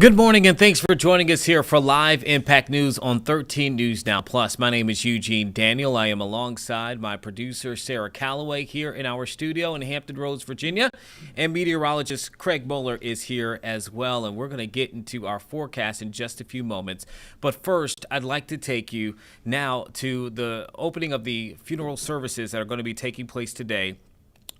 Good morning, and thanks for joining us here for Live Impact News on 13 News Now Plus. My name is Eugene Daniel. I am alongside my producer, Sarah Calloway, here in our studio in Hampton Roads, Virginia. And meteorologist Craig Moeller is here as well. And we're going to get into our forecast in just a few moments. But first, I'd like to take you now to the opening of the funeral services that are going to be taking place today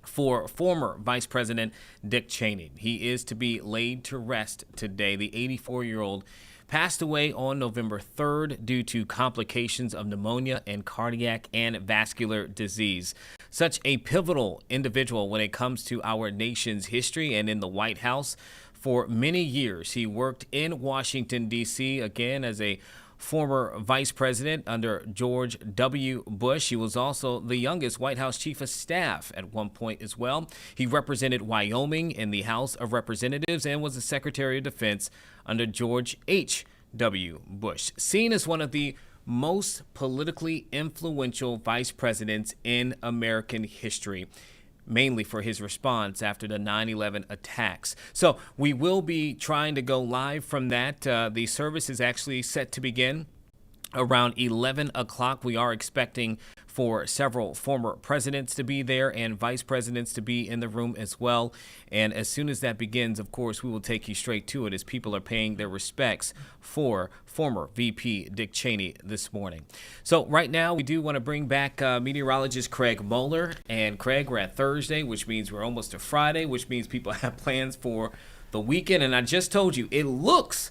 for former Vice President Dick Cheney. He is to be laid to rest today. The 84-year-old passed away on November 3rd due to complications of pneumonia and cardiac and vascular disease. Such a pivotal individual when it comes to our nation's history and in the White House. For many years, he worked in Washington, D.C., again, as a former vice president under George W. Bush. He was also the youngest White House chief of staff at one point as well. He represented Wyoming in the House of Representatives and was the Secretary of Defense under George H.W. Bush. Seen as one of the most politically influential vice presidents in American history, mainly for his response after the 9/11 attacks. So we will be trying to go live from that. The service is actually set to begin around 11 o'clock. We are expecting for several former presidents to be there and vice presidents to be in the room as well. And as soon as that begins, of course, we will take you straight to it as people are paying their respects for former VP Dick Cheney this morning. So right now, we do want to bring back meteorologist Craig Moeller. And Craig, we're at Thursday, which means we're almost to Friday, which means people have plans for the weekend. And I just told you, it looks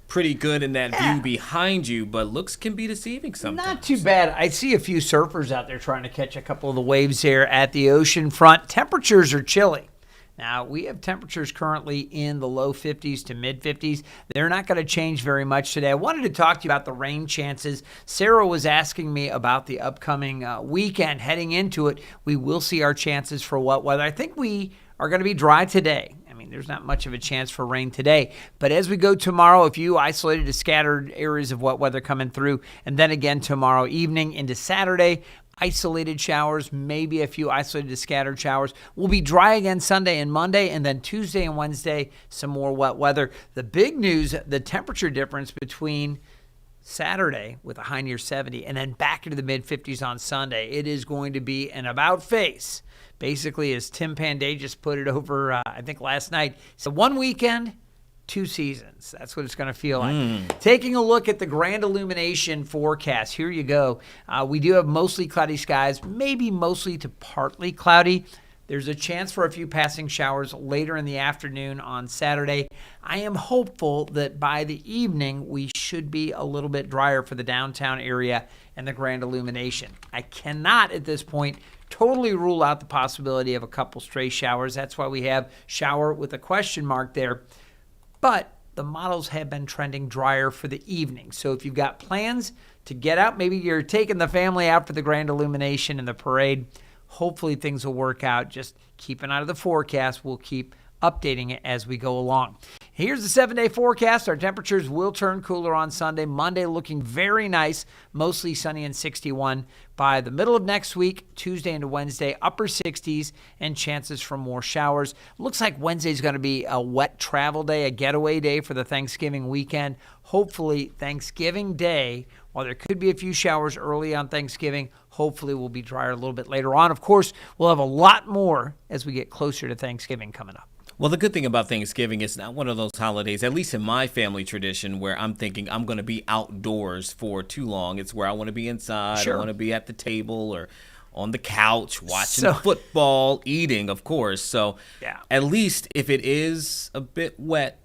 pretty good in that view behind you, but looks can be deceiving sometimes. Not too bad. I see a few surfers out there trying to catch a couple of the waves here at the ocean front. Temperatures are chilly. Now, we have temperatures currently in the low 50s to mid 50s. They're not going to change very much today. I wanted to talk to you about the rain chances. Sarah was asking me about the upcoming weekend. Heading into it, we will see our chances for wet weather. I think we are going to be dry today. I mean, there's not much of a chance for rain today. But as we go tomorrow, a few isolated to scattered areas of wet weather coming through. And then again tomorrow evening into Saturday, isolated showers, maybe a few isolated to scattered showers. We'll be dry again Sunday and Monday, and then Tuesday and Wednesday, some more wet weather. The big news, the temperature difference between Saturday with a high near 70 and then back into the mid-50s on Sunday. It is going to be an about-face. Basically, as Tim Panday just put it over, I think last night, so one weekend, two seasons. That's what it's going to feel like. Taking a look at the grand illumination forecast. Here you go. We do have mostly cloudy skies, maybe mostly to partly cloudy. There's a chance for a few passing showers later in the afternoon on Saturday. I am hopeful that by the evening, we should be a little bit drier for the downtown area and the grand illumination. I cannot at this point totally rule out the possibility of a couple stray showers. That's why we have shower with a question mark there. But the models have been trending drier for the evening. So if you've got plans to get out, maybe you're taking the family out for the grand illumination and the parade, hopefully things will work out. Just keep an eye on the forecast. We'll keep updating it as we go along. Here's the 7-day forecast. Our temperatures will turn cooler on Sunday. Monday looking very nice, mostly sunny and 61. By the middle of next week, Tuesday into Wednesday, upper 60s and chances for more showers. Looks like Wednesday's going to be a wet travel day, a getaway day for the Thanksgiving weekend. Hopefully Thanksgiving Day, while there could be a few showers early on Thanksgiving, hopefully we'll be drier a little bit later on. Of course, we'll have a lot more as we get closer to Thanksgiving coming up. Well, the good thing about Thanksgiving is not one of those holidays, at least in my family tradition, where I'm thinking I'm going to be outdoors for too long. It's where I want to be inside. Sure. I want to be at the table or on the couch watching football, eating, of course. So at least if it is a bit wet,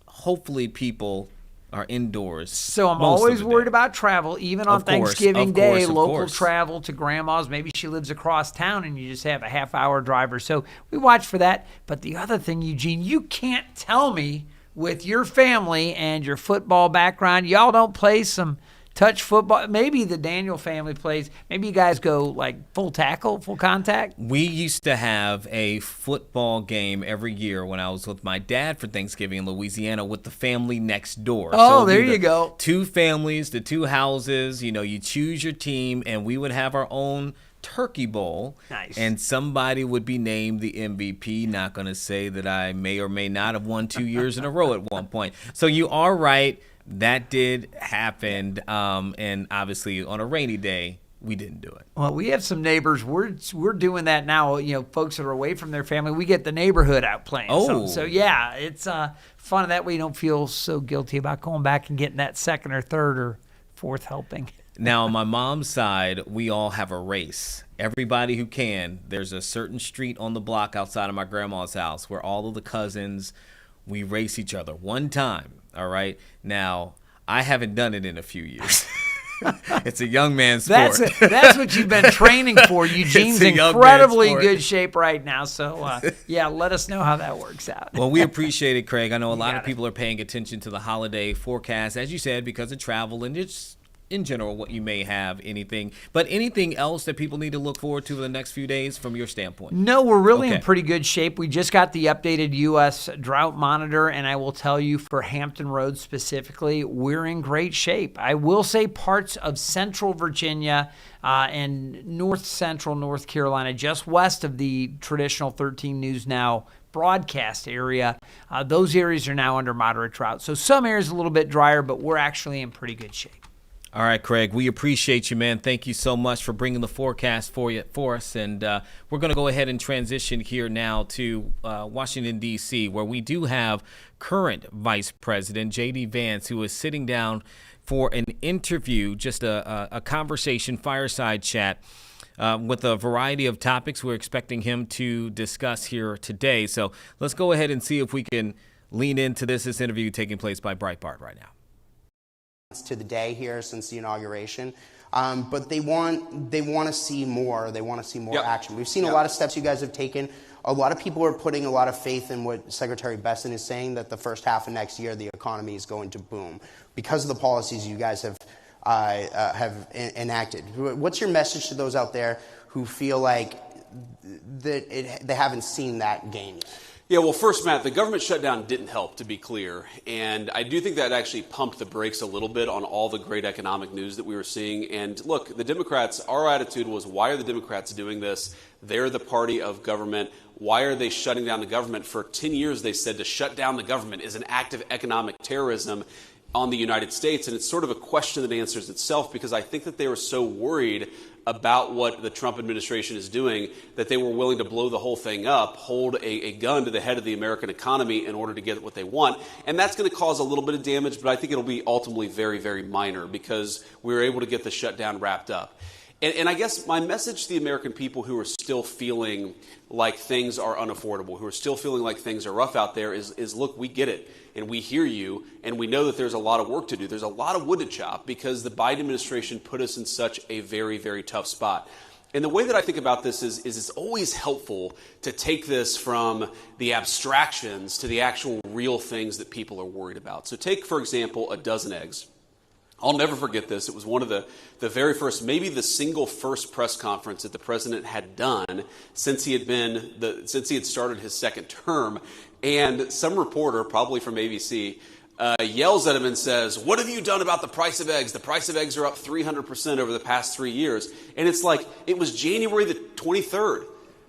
hopefully people are indoors. So I'm always worried about travel, even on Thanksgiving Day, local travel to grandma's. Maybe she lives across town and you just have a half-hour drive or so. We watch for that. But the other thing, Eugene, you can't tell me with your family and your football background, y'all don't play some touch football. Maybe the Daniel family plays. Maybe you guys go like full tackle, full contact. We used to have a football game every year when I was with my dad for Thanksgiving in Louisiana with the family next door. Oh, so there you go. Two families, the two houses, you know, you choose your team, and we would have our own Turkey Bowl. Nice. And somebody would be named the MVP. Not going to say that I may or may not have won 2 years in a row at one point. So you are right. That did happen. And obviously on a rainy day, we didn't do it. Well, we have some neighbors. We're doing that now. You know, folks that are away from their family, we get the neighborhood out playing. Oh. So yeah, it's fun. That way you don't feel so guilty about going back and getting that second or third or fourth helping. Now, on my mom's side, we all have a race. Everybody who can. There's a certain street on the block outside of my grandma's house where all of the cousins, we race each other one time. All right. Now, I haven't done it in a few years. It's a young man's sport. That's what you've been training for. Eugene's incredibly good shape right now. So, yeah, let us know how that works out. Well, we appreciate it, Craig. I know a lot of people are paying attention to the holiday forecast, as you said, because of travel and just in general what you may have, anything. But anything else that people need to look forward to in the next few days from your standpoint? No, we're really in pretty good shape. We just got the updated U.S. drought monitor, and I will tell you for Hampton Roads specifically, we're in great shape. I will say parts of central Virginia and north central North Carolina, just west of the traditional 13 News Now broadcast area, those areas are now under moderate drought. So some areas a little bit drier, but we're actually in pretty good shape. All right, Craig, we appreciate you, man. Thank you so much for bringing the forecast for us. And we're going to go ahead and transition here now to Washington, D.C., where we do have current Vice President JD Vance, who is sitting down for an interview, just a conversation, fireside chat with a variety of topics we're expecting him to discuss here today. So let's go ahead and see if we can lean into this interview taking place by Breitbart right now. To the day here since the inauguration, but they want to see more. They want to see more action. We've seen a lot of steps you guys have taken. A lot of people are putting a lot of faith in what Secretary Besson is saying, that the first half of next year the economy is going to boom because of the policies you guys have enacted. What's your message to those out there who feel like they haven't seen that gain yet? Yeah, well, first, Matt, the government shutdown didn't help, to be clear. And I do think that actually pumped the brakes a little bit on all the great economic news that we were seeing. And look, the Democrats, our attitude was, why are the Democrats doing this? They're the party of government. Why are they shutting down the government? For 10 years, they said to shut down the government is an act of economic terrorism on the United States. And it's sort of a question that answers itself, because I think that they were so worried about what the Trump administration is doing that they were willing to blow the whole thing up, hold a gun to the head of the American economy in order to get what they want. And that's going to cause a little bit of damage, but I think it'll be ultimately very, very minor because we were able to get the shutdown wrapped up. And I guess my message to the American people who are still feeling like things are unaffordable, who are still feeling like things are rough out there is look, we get it and we hear you and we know that there's a lot of work to do. There's a lot of wood to chop because the Biden administration put us in such a very, very tough spot. And the way that I think about this is it's always helpful to take this from the abstractions to the actual real things that people are worried about. So take, for example, a dozen eggs. I'll never forget this. It was one of the very first, maybe the single first press conference that the president had done since he had started his second term. And some reporter, probably from ABC, yells at him and says, "What have you done about the price of eggs? The price of eggs are up 300% over the past 3 years." And it's like, it was January the 23rd.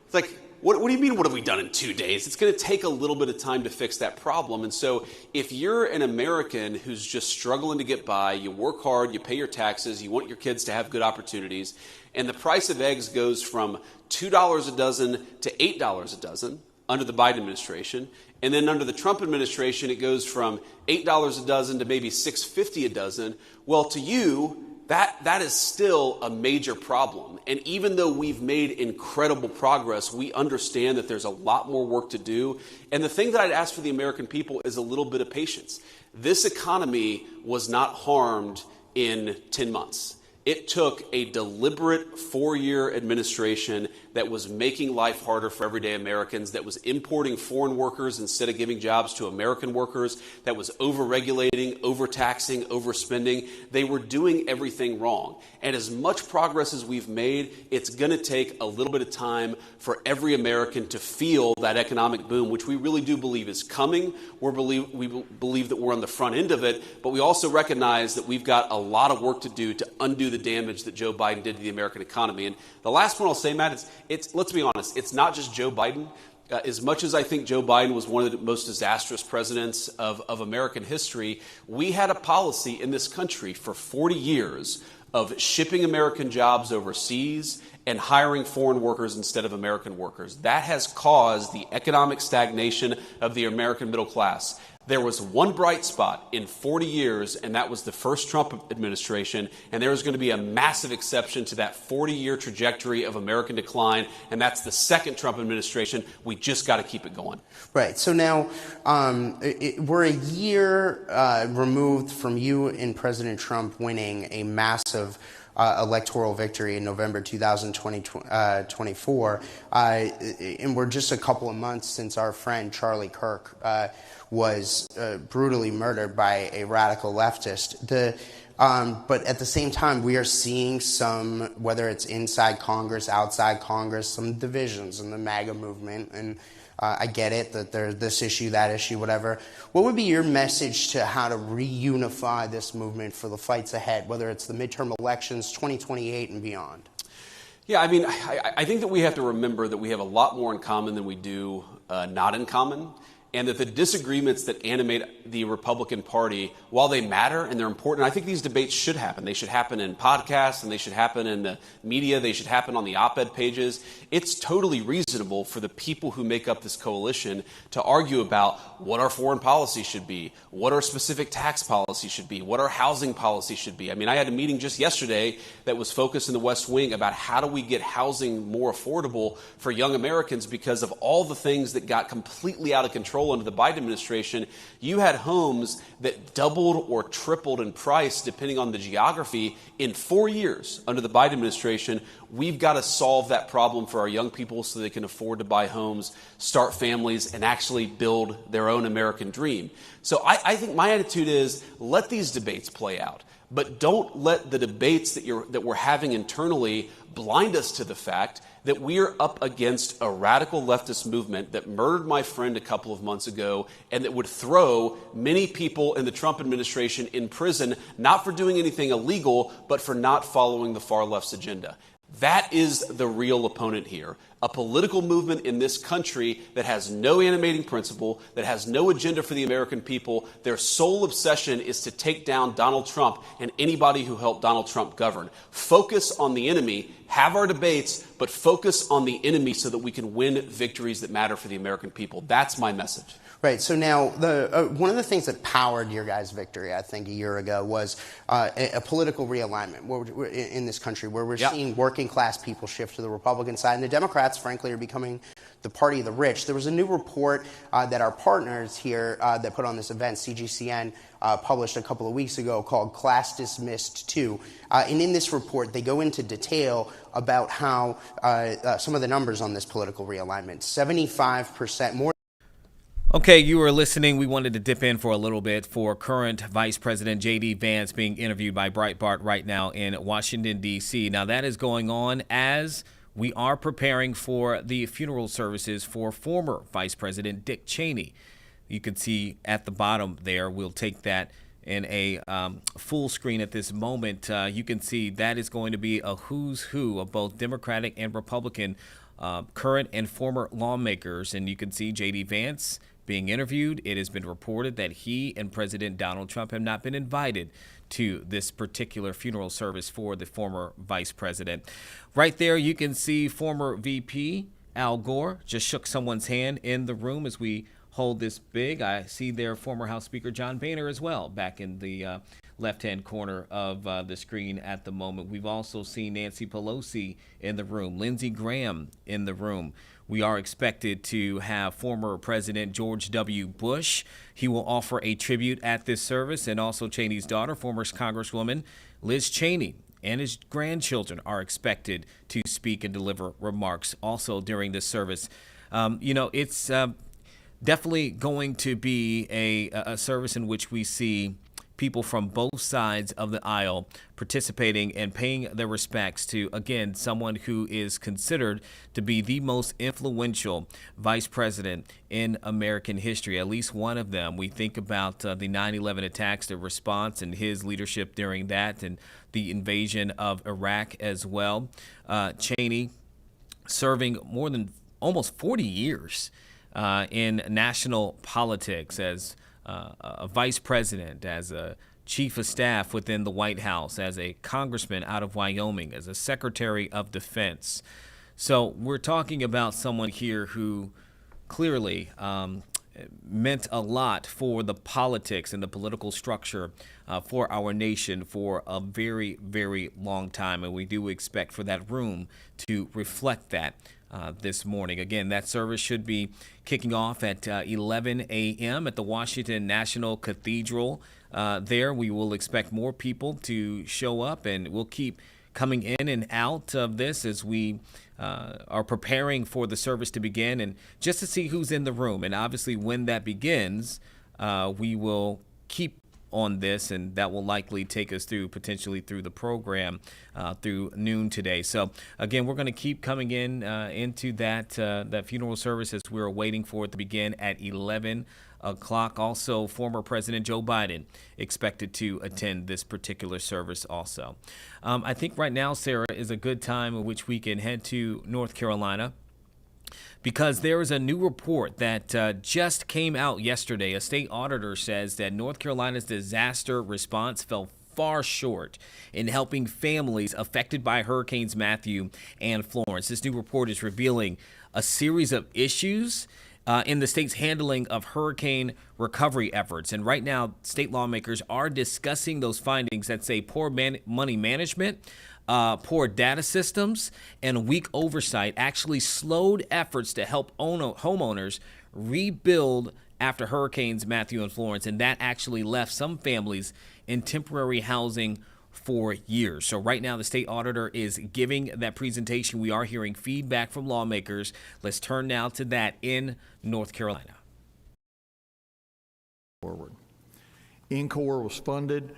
It's like, what do you mean, what have we done in 2 days? It's going to take a little bit of time to fix that problem. And so if you're an American who's just struggling to get by, you work hard, you pay your taxes, you want your kids to have good opportunities, and the price of eggs goes from $2 a dozen to $8 a dozen under the Biden administration, and then under the Trump administration, it goes from $8 a dozen to maybe $6.50 a dozen. Well, to you, that is still a major problem. And even though we've made incredible progress, we understand that there's a lot more work to do. And the thing that I'd ask for the American people is a little bit of patience. This economy was not harmed in 10 months. It took a deliberate 4-year administration that was making life harder for everyday Americans, that was importing foreign workers instead of giving jobs to American workers, that was over-regulating, overtaxing, overspending. They were doing everything wrong. And as much progress as we've made, it's going to take a little bit of time for every American to feel that economic boom, which we really do believe is coming. We believe that we're on the front end of it, but we also recognize that we've got a lot of work to do to undo the damage that Joe Biden did to the American economy. And the last one I'll say, Matt, it's let's be honest, it's not just Joe Biden. As much as I think Joe Biden was one of the most disastrous presidents of American history, we had a policy in this country for 40 years of shipping American jobs overseas and hiring foreign workers instead of American workers. That has caused the economic stagnation of the American middle class. There was one bright spot in 40 years, and that was the first Trump administration, and there is going to be a massive exception to that 40-year trajectory of American decline, and that's the second Trump administration. We just got to keep it going. Right. So now we're a year removed from you and President Trump winning a massive electoral victory in November 2024, and we're just a couple of months since our friend Charlie Kirk was brutally murdered by a radical leftist. But at the same time, we are seeing some, whether it's inside Congress, outside Congress, some divisions in the MAGA movement. And I get it that there's this issue, that issue, whatever. What would be your message to how to reunify this movement for the fights ahead, whether it's the midterm elections, 2028 and beyond? Yeah, I mean, I think that we have to remember that we have a lot more in common than we do not in common. And that the disagreements that animate the Republican Party, while they matter and they're important, I think these debates should happen. They should happen in podcasts and they should happen in the media. They should happen on the op-ed pages. It's totally reasonable for the people who make up this coalition to argue about what our foreign policy should be, what our specific tax policy should be, what our housing policy should be. I mean, I had a meeting just yesterday that was focused in the West Wing about how do we get housing more affordable for young Americans because of all the things that got completely out of control under the Biden administration. You had homes that doubled or tripled in price depending on the geography in 4 years under the Biden administration. We've got to solve that problem for our young people so they can afford to buy homes, start families, and actually build their own American dream. So I think my attitude is let these debates play out. But don't let the debates that we're having internally blind us to the fact that we are up against a radical leftist movement that murdered my friend a couple of months ago and that would throw many people in the Trump administration in prison, not for doing anything illegal, but for not following the far left's agenda. That is the real opponent here. A political movement in this country that has no animating principle, that has no agenda for the American people. Their sole obsession is to take down Donald Trump and anybody who helped Donald Trump govern. Focus on the enemy, have our debates, but focus on the enemy so that we can win victories that matter for the American people. That's my message. Right. So now, one of the things that powered your guys' victory, I think, a year ago was a political realignment in this country where we're seeing working class people shift to the Republican side. And the Democrats, frankly, are becoming the party of the rich. There was a new report that our partners here that put on this event, CGCN, published a couple of weeks ago called Class Dismissed 2. And in this report, they go into detail about how some of the numbers on this political realignment, 75% more. Okay, you were listening. We wanted to dip in for a little bit for current Vice President JD Vance being interviewed by Breitbart right now in Washington, D.C. Now, that is going on as we are preparing for the funeral services for former Vice President Dick Cheney. You can see at the bottom there, we'll take that in a full screen at this moment. You can see that is going to be a who's who of both Democratic and Republican current and former lawmakers. And you can see JD Vance being interviewed. It has been reported that he and President Donald Trump have not been invited to this particular funeral service for the former vice president. Right there, you can see former VP Al Gore just shook someone's hand in the room as we hold this big. I see there former House Speaker John Boehner as well back in the left-hand corner of the screen at the moment. We've also seen Nancy Pelosi in the room, Lindsey Graham in the room. We are expected to have former President George W. Bush. He will offer a tribute at this service, and also Cheney's daughter, former Congresswoman Liz Cheney, and his grandchildren are expected to speak and deliver remarks also during this service. It's definitely going to be a service in which we see people from both sides of the aisle participating and paying their respects to, again, someone who is considered to be the most influential vice president in American history, at least one of them. We think about the 9/11 attacks, the response and his leadership during that, and the invasion of Iraq as well. Cheney serving more than almost 40 years in national politics as a vice president, as a chief of staff within the White House, as a congressman out of Wyoming, as a secretary of defense. So we're talking about someone here who clearly meant a lot for the politics and the political structure for our nation for a very, very long time. And we do expect for that room to reflect that this morning. Again, that service should be kicking off at 11 a.m. at the Washington National Cathedral. There, we will expect more people to show up, and we'll keep coming in and out of this as we are preparing for the service to begin, and just to see who's in the room. And obviously, when that begins, we will keep on this, and that will likely take us potentially through the program through noon today. So again, we're going to keep coming in into that funeral service as we're waiting for it to begin at 11 o'clock. Also, former President Joe Biden expected to attend this particular service also. I think right now, Sarah, is a good time in which we can head to North Carolina, because there is a new report that just came out yesterday. A state auditor says that North Carolina's disaster response fell far short in helping families affected by Hurricanes Matthew and Florence. This new report is revealing a series of issues in the state's handling of hurricane recovery efforts. And right now, state lawmakers are discussing those findings that say poor money management, poor data systems, and weak oversight actually slowed efforts to help homeowners rebuild after Hurricanes Matthew and Florence, and that actually left some families in temporary housing for years. So right now, the state auditor is giving that presentation. We are hearing feedback from lawmakers. Let's turn now to that in North Carolina. Forward. INCOR was funded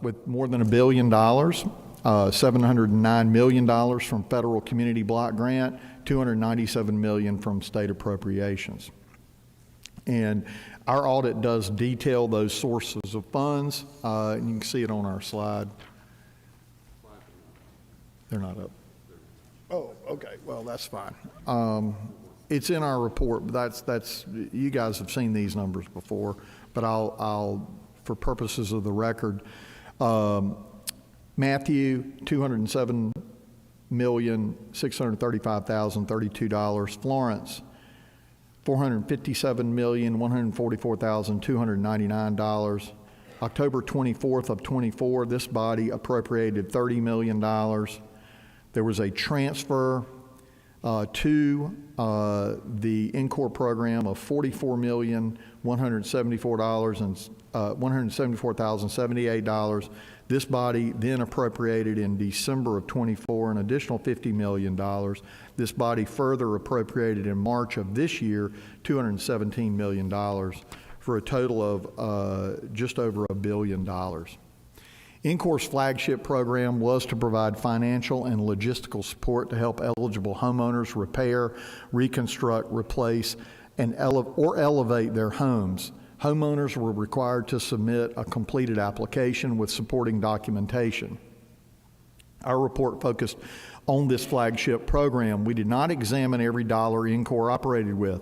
with more than $1 billion. $709 million from federal community block grant, $297 million from state appropriations. And our audit does detail those sources of funds. And you can see it on our slide. They're not up. Oh, okay. Well, that's fine. It's in our report, but that's you guys have seen these numbers before. But I'll for purposes of the record. Matthew, $207,635,032. Florence, $457,144,299. October 24th of 24, this body appropriated $30 million. There was a transfer to the INCOR program of $44,174,078. This body then appropriated in December of 24 an additional $50 million. This body further appropriated in March of this year $217 million for a total of just over $1 billion. INCOR's flagship program was to provide financial and logistical support to help eligible homeowners repair, reconstruct, replace, and elevate their homes. Homeowners were required to submit a completed application with supporting documentation. Our report focused on this flagship program. We did not examine every dollar INCOR operated with.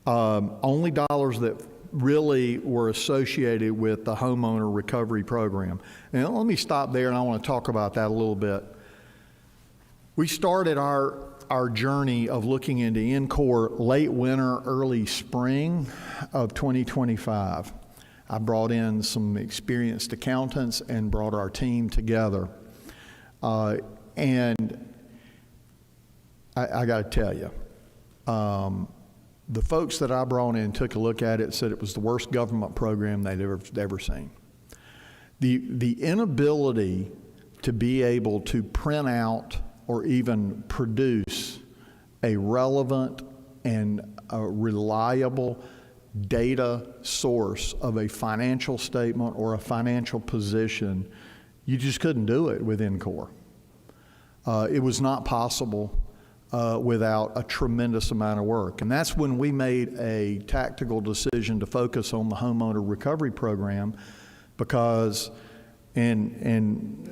Only dollars that really were associated with the homeowner recovery program. And let me stop there, and I want to talk about that a little bit. We started our journey of looking into INCOR late winter, early spring of 2025. I brought in some experienced accountants and brought our team together. And I got to tell you, the folks that I brought in took a look at it, said it was the worst government program they'd ever seen. The inability to be able to print out or even produce a relevant and a reliable data source of a financial statement or a financial position, you just couldn't do it with NCOR. It was not possible without a tremendous amount of work. And that's when we made a tactical decision to focus on the homeowner recovery program, because, and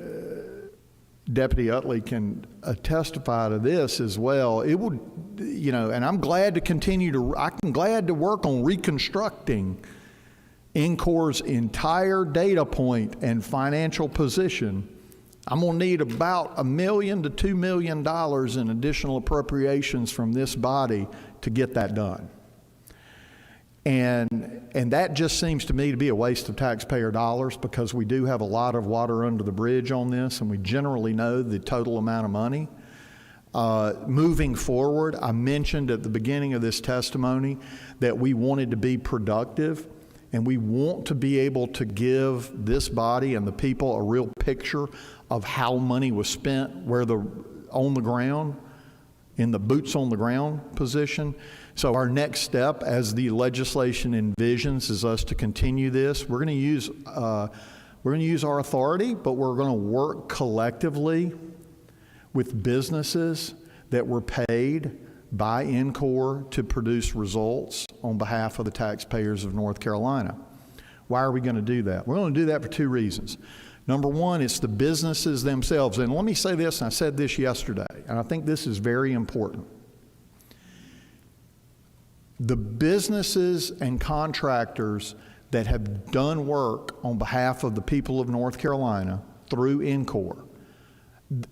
Deputy Utley can testify to this as well, it would, you know, and I'm glad to work on reconstructing NCOR's entire data point and financial position. I'm going to need about $1 million to $2 million in additional appropriations from this body to get that done. And that just seems to me to be a waste of taxpayer dollars, because we do have a lot of water under the bridge on this, and we generally know the total amount of money. Moving forward, I mentioned at the beginning of this testimony that we wanted to be productive, and we want to be able to give this body and the people a real picture of how money was spent, on the ground, in the boots on the ground position. So our next step, as the legislation envisions, is us to continue this. We're going to use our authority, but we're going to work collectively with businesses that were paid by NCOR to produce results on behalf of the taxpayers of North Carolina. Why are we going to do that? We're going to do that for two reasons. Number one, it's the businesses themselves. And let me say this, and I said this yesterday, and I think this is very important. The businesses and contractors that have done work on behalf of the people of North Carolina through NCOR,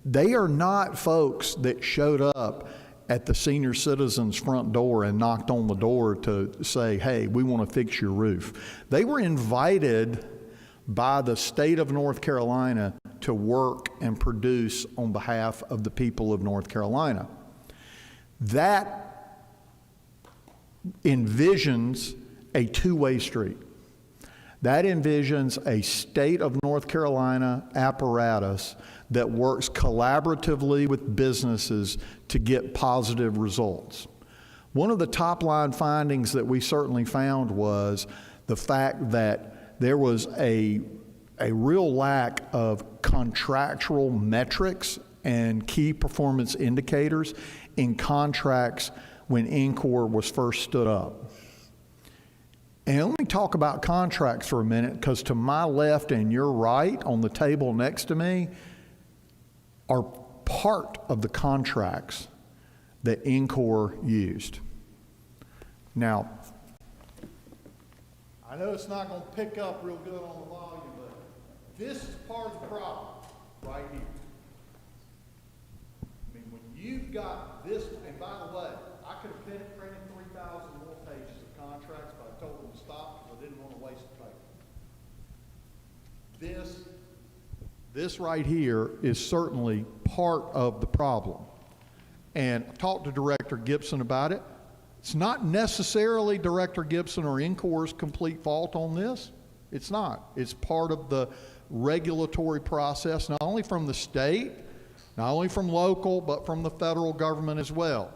they are not folks that showed up at the senior citizen's front door and knocked on the door to say, hey, we want to fix your roof. They were invited by the state of North Carolina to work and produce on behalf of the people of North Carolina. That envisions a two-way street. That envisions a state of North Carolina apparatus that works collaboratively with businesses to get positive results. One of the top line findings that we certainly found was the fact that there was a real lack of contractual metrics and key performance indicators in contracts when NCOR was first stood up. And let me talk about contracts for a minute, because to my left and your right on the table next to me are part of the contracts that NCOR used. Now, I know it's not going to pick up real good on the volume, but this is part of the problem right here. I mean, when you've got this, and by the way, I could have printed 3,000 more pages of contracts, but I told them to stop because I didn't want to waste the paper. This right here is certainly part of the problem. And I talked to Director Gibson about it. It's not necessarily Director Gibson or NCOR's complete fault on this. It's not. It's part of the regulatory process, not only from the state, not only from local, but from the federal government as well.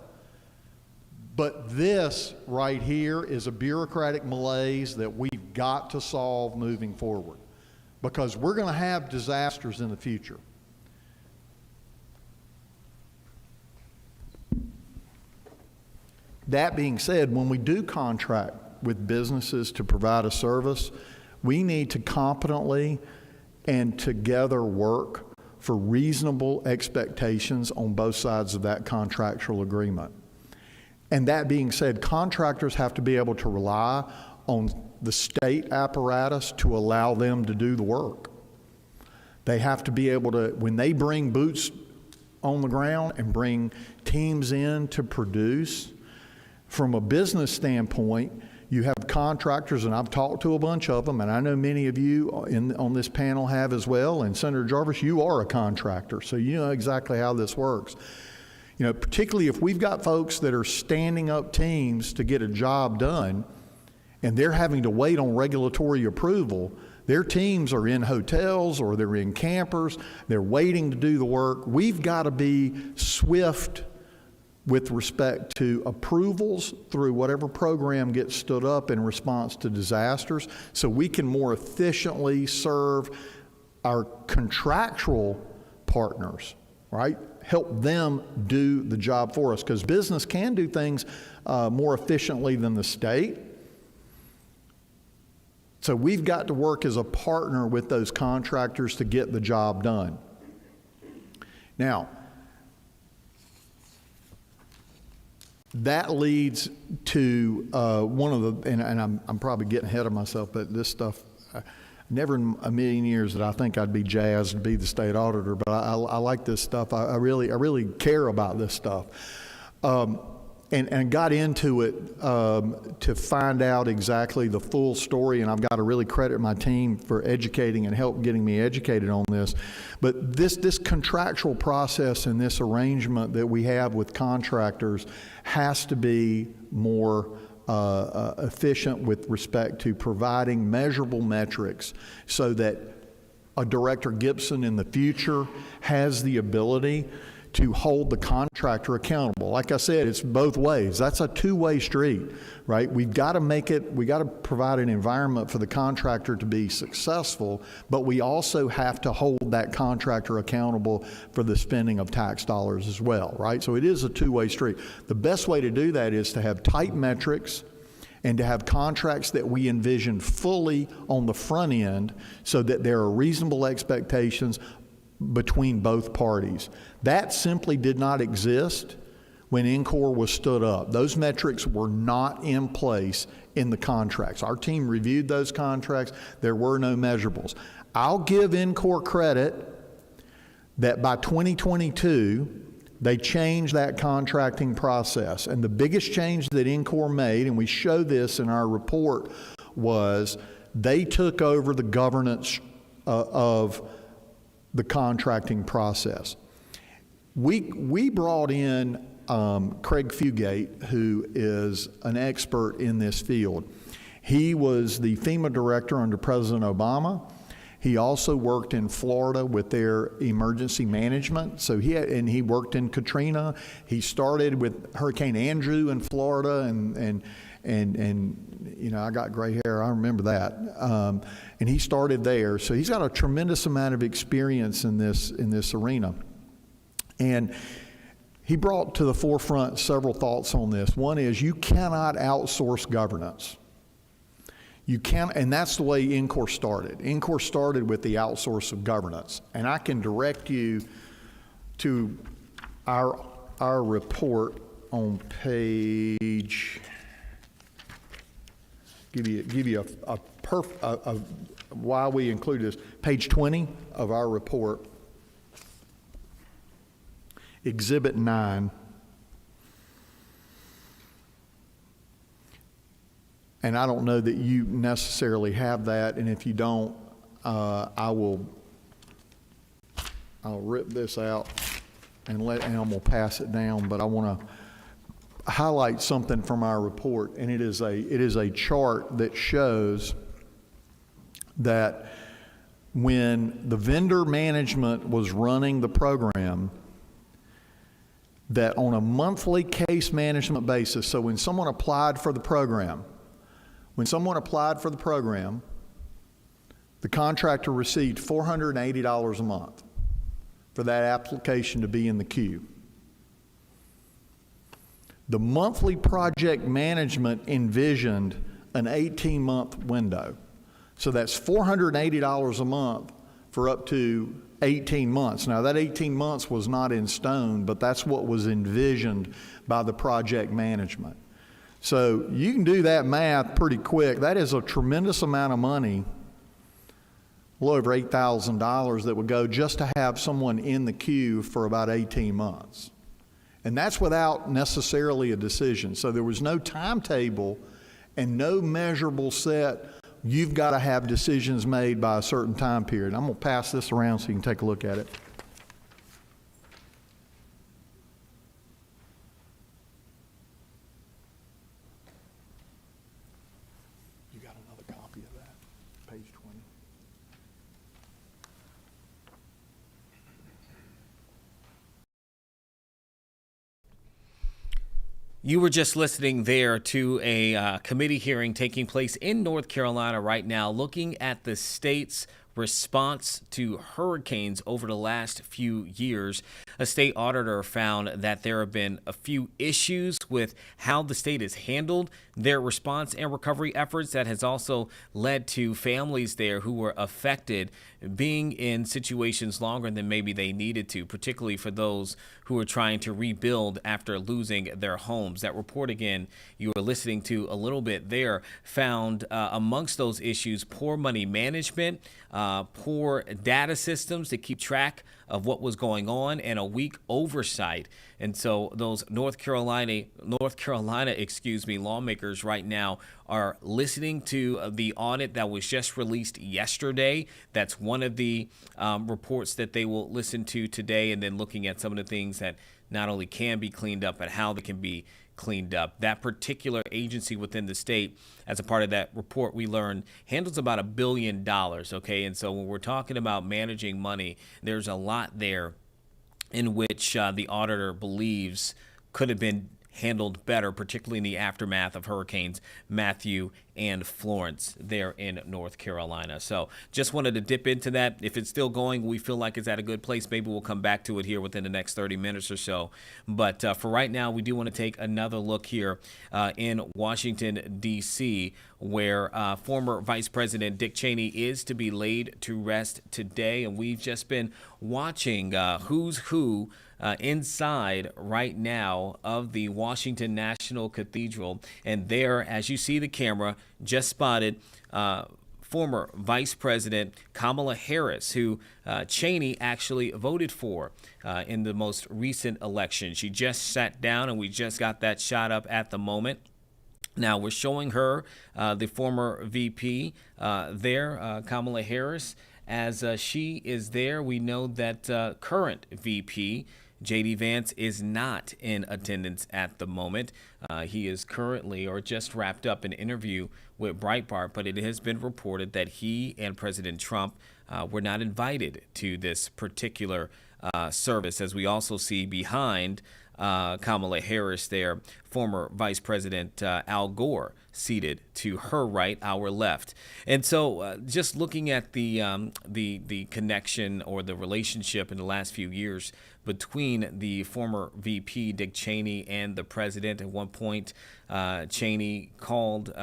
But this right here is a bureaucratic malaise that we've got to solve moving forward, because we're going to have disasters in the future. That being said, when we do contract with businesses to provide a service, we need to competently and together work for reasonable expectations on both sides of that contractual agreement. And that being said, contractors have to be able to rely on the state apparatus to allow them to do the work. They have to be able to, when they bring boots on the ground and bring teams in to produce, from a business standpoint, you have contractors, and I've talked to a bunch of them, and I know many of you on this panel have as well, and Senator Jarvis, you are a contractor, so you know exactly how this works. You know, particularly if we've got folks that are standing up teams to get a job done, and they're having to wait on regulatory approval, Their teams are in hotels or they're in campers. They're waiting to do the work. We've got to be swift with respect to approvals through whatever program gets stood up in response to disasters, so we can more efficiently serve our contractual partners, right? Help them do the job for us, because business can do things more efficiently than the state. So we've got to work as a partner with those contractors to get the job done. Now, that leads to one of the, and I'm probably getting ahead of myself, but this stuff, never in a million years that I think I'd be jazzed to be the state auditor, but I like this stuff. I really care about this stuff. And got into it to find out exactly the full story, and I've got to really credit my team for educating and help getting me educated on this. But this contractual process and this arrangement that we have with contractors has to be more efficient with respect to providing measurable metrics, so that a Director Gibson in the future has the ability to hold the contractor accountable. Like I said, it's both ways. That's a two-way street, right? We've got to provide an environment for the contractor to be successful, but we also have to hold that contractor accountable for the spending of tax dollars as well, right? So it is a two-way street. The best way to do that is to have tight metrics and to have contracts that we envision fully on the front end, so that there are reasonable expectations between both parties. That simply did not exist when INCOR was stood up. Those metrics were not in place in the contracts. Our team reviewed those contracts. There were no measurables. I'll give INCOR credit that by 2022, they changed that contracting process. And the biggest change that INCOR made, and we show this in our report, was they took over the governance of the contracting process. We brought in Craig Fugate, who is an expert in this field. He was the FEMA director under President Obama. He also worked in Florida with their emergency management. So he worked in Katrina. He started with Hurricane Andrew in Florida, and you know, I got gray hair, I remember that. And he started there. So he's got a tremendous amount of experience in this arena. And he brought to the forefront several thoughts on this. One is, you cannot outsource governance. You can't, and that's the way INCOR started. INCOR started with the outsource of governance. And I can direct you to our report on page, give you why we include this, page 20 of our report, Exhibit 9. And I don't know that you necessarily have that, and if you don't, I'll rip this out and I'm gonna pass it down. But I want to highlight something from our report, and it is a chart that shows that when the vendor management was running the program, that on a monthly case management basis, so when someone applied for the program, the contractor received $480 a month for that application to be in the queue. The monthly project management envisioned an 18-month window. So that's $480 a month for up to 18 months. Now, that 18 months was not in stone, but that's what was envisioned by the project management. So you can do that math pretty quick. That is a tremendous amount of money, a little over $8,000 that would go just to have someone in the queue for about 18 months. And that's without necessarily a decision. So there was no timetable and no measurable set. You've got to have decisions made by a certain time period. I'm going to pass this around so you can take a look at it. You got another copy of that, page 20. You were just listening there to a committee hearing taking place in North Carolina right now, looking at the state's response to hurricanes over the last few years. A state auditor found that there have been a few issues with how the state has handled their response and recovery efforts that has also led to families there who were affected being in situations longer than maybe they needed to, particularly for those who are trying to rebuild after losing their homes. That report, again, you were listening to a little bit there, found amongst those issues poor money management, poor data systems to keep track of what was going on, and a weak oversight. And so those North Carolina, lawmakers right now are listening to the audit that was just released yesterday. That's one of the reports that they will listen to today, and then looking at some of the things that not only can be cleaned up, but how they can be cleaned up. That particular agency within the state, as a part of that report, we learned handles about $1 billion. Okay, and so when we're talking about managing money, there's a lot there in which the auditor believes could have been handled better, particularly in the aftermath of Hurricanes Matthew and Florence there in North Carolina. So just wanted to dip into that. If it's still going, we feel like it's at a good place. Maybe we'll come back to it here within the next 30 minutes or so. But for right now, we do want to take another look here in Washington, D.C., where former Vice President Dick Cheney is to be laid to rest today. And we've just been watching who's who inside right now of the Washington National Cathedral. And there, as you see the camera, just spotted former Vice President Kamala Harris, who Cheney actually voted for in the most recent election. She just sat down, and we just got that shot up at the moment. Now we're showing her, the former VP there, Kamala Harris, as she is there. We know that current VP JD Vance is not in attendance at the moment. He is currently, or just wrapped up, an interview with Breitbart, but it has been reported that he and President Trump were not invited to this particular service, as we also see behind Kamala Harris there, former Vice President Al Gore seated to her right, our left. And so just looking at the connection or the relationship in the last few years between the former VP Dick Cheney and the president. At one point, Cheney called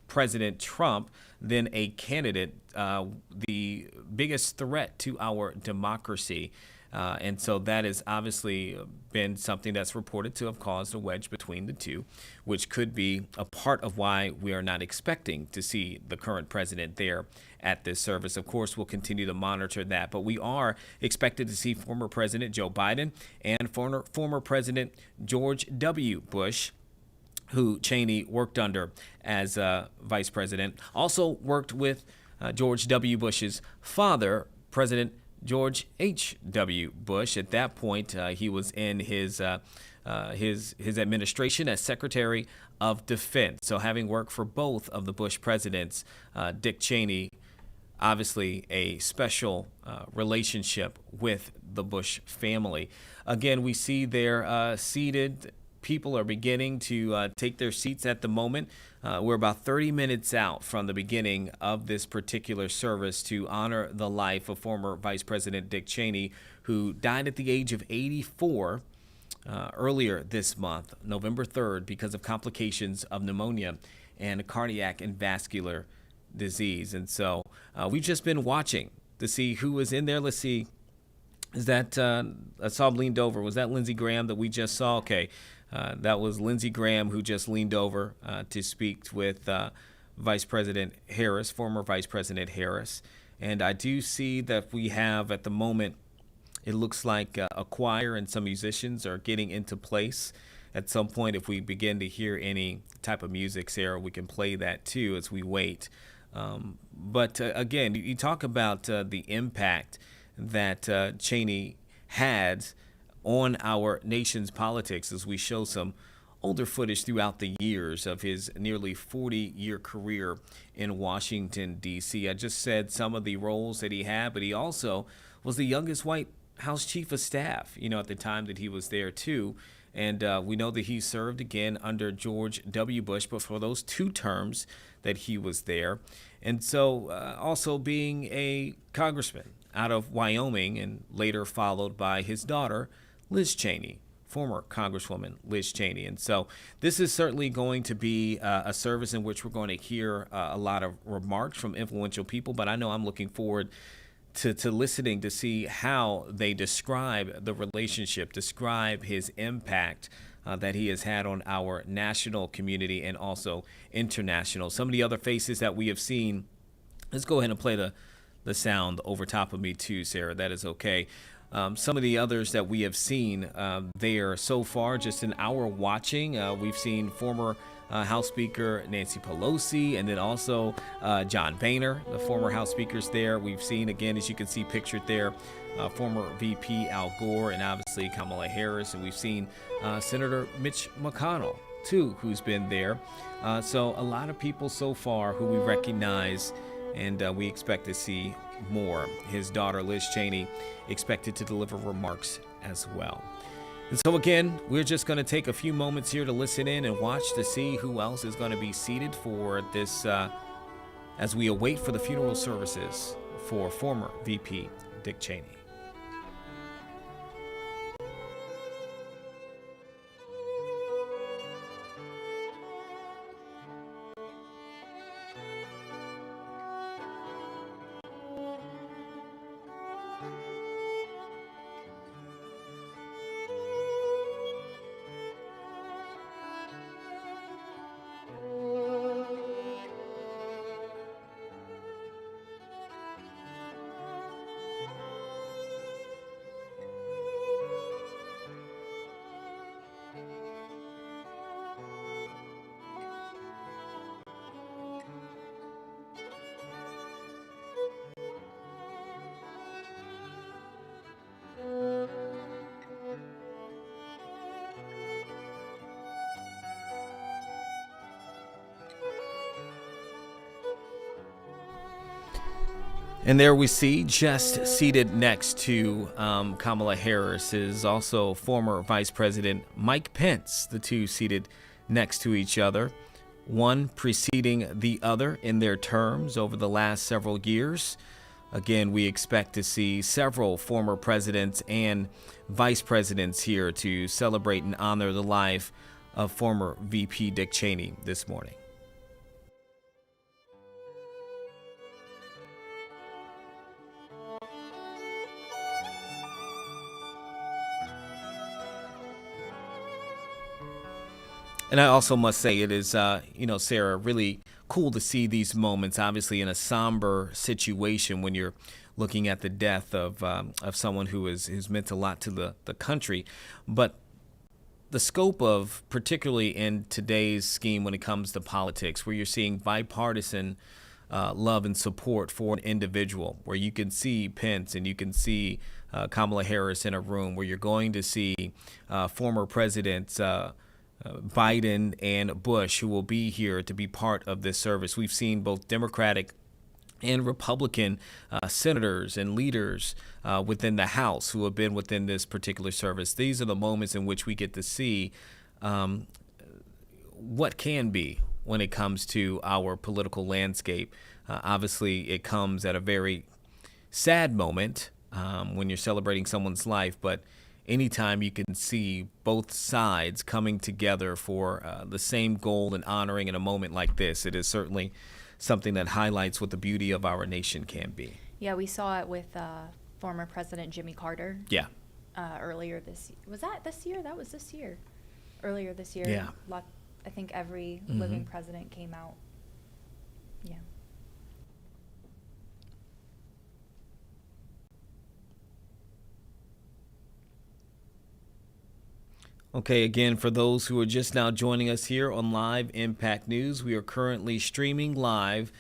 President Trump, then a candidate, the biggest threat to our democracy. And so that has obviously been something that's reported to have caused a wedge between the two, which could be a part of why we are not expecting to see the current president there at this service. Of course, we'll continue to monitor that, but we are expected to see former President Joe Biden and former President George W. Bush, who Cheney worked under as vice president, also worked with George W. Bush's father, President George H.W. Bush. At that point, he was in his administration as Secretary of Defense. So having worked for both of the Bush presidents, Dick Cheney, obviously a special relationship with the Bush family. Again, we see there seated. People are beginning to take their seats at the moment. We're about 30 minutes out from the beginning of this particular service to honor the life of former Vice President Dick Cheney, who died at the age of 84 earlier this month, November 3rd, because of complications of pneumonia and cardiac and vascular disease. And so we've just been watching to see who was in there. Let's see. Is that, I saw leaned over. Was that Lindsey Graham that we just saw? Okay. That was Lindsey Graham, who just leaned over to speak with Vice President Harris, former Vice President Harris. And I do see that we have at the moment, it looks like a choir and some musicians are getting into place. At some point, if we begin to hear any type of music, Sarah, we can play that too as we wait. But again, you talk about the impact that Cheney had on our nation's politics, as we show some older footage throughout the years of his nearly 40-year career in Washington, D.C. I just said some of the roles that he had, but he also was the youngest White House Chief of Staff, at the time that he was there too. And we know that he served again under George W. Bush, but for those 2 terms that he was there. And so also being a congressman out of Wyoming, and later followed by his daughter, Liz Cheney, former Congresswoman Liz Cheney. And so this is certainly going to be a service in which we're going to hear a lot of remarks from influential people, but I know I'm looking forward to listening to see how they describe the relationship, describe his impact that he has had on our national community and also international. Some of the other faces that we have seen, let's go ahead and play the sound over top of me too, Sarah, that is okay. Some of the others that we have seen there so far, just in our watching, we've seen former House Speaker Nancy Pelosi, and then also John Boehner, the former House Speakers there. We've seen, again, as you can see pictured there, former VP Al Gore, and obviously Kamala Harris, and we've seen Senator Mitch McConnell, too, who's been there. So a lot of people so far who we recognize, and we expect to see more. His daughter, Liz Cheney, expected to deliver remarks as well. And so again, we're just going to take a few moments here to listen in and watch to see who else is going to be seated for this as we await for the funeral services for former VP Dick Cheney. And there we see, just seated next to Kamala Harris, is also former Vice President Mike Pence, the two seated next to each other, one preceding the other in their terms over the last several years. Again, we expect to see several former presidents and vice presidents here to celebrate and honor the life of former VP Dick Cheney this morning. And I also must say it is, Sarah, really cool to see these moments, obviously in a somber situation when you're looking at the death of someone who's meant a lot to the country. But the scope of, particularly in today's scheme when it comes to politics, where you're seeing bipartisan love and support for an individual, where you can see Pence and you can see Kamala Harris in a room, where you're going to see former presidents Biden and Bush, who will be here to be part of this service. We've seen both Democratic and Republican senators and leaders within the House who have been within this particular service. These are the moments in which we get to see what can be when it comes to our political landscape. Obviously, it comes at a very sad moment when you're celebrating someone's life, but anytime you can see both sides coming together for the same goal and honoring in a moment like this, it is certainly something that highlights what the beauty of our nation can be. Yeah, we saw it with former President Jimmy Carter. Yeah. Earlier this year. Was that this year? That was this year. Earlier this year. Yeah. I think every living president came out. Yeah. Okay, again, for those who are just now joining us here on Live Impact News, we are currently streaming live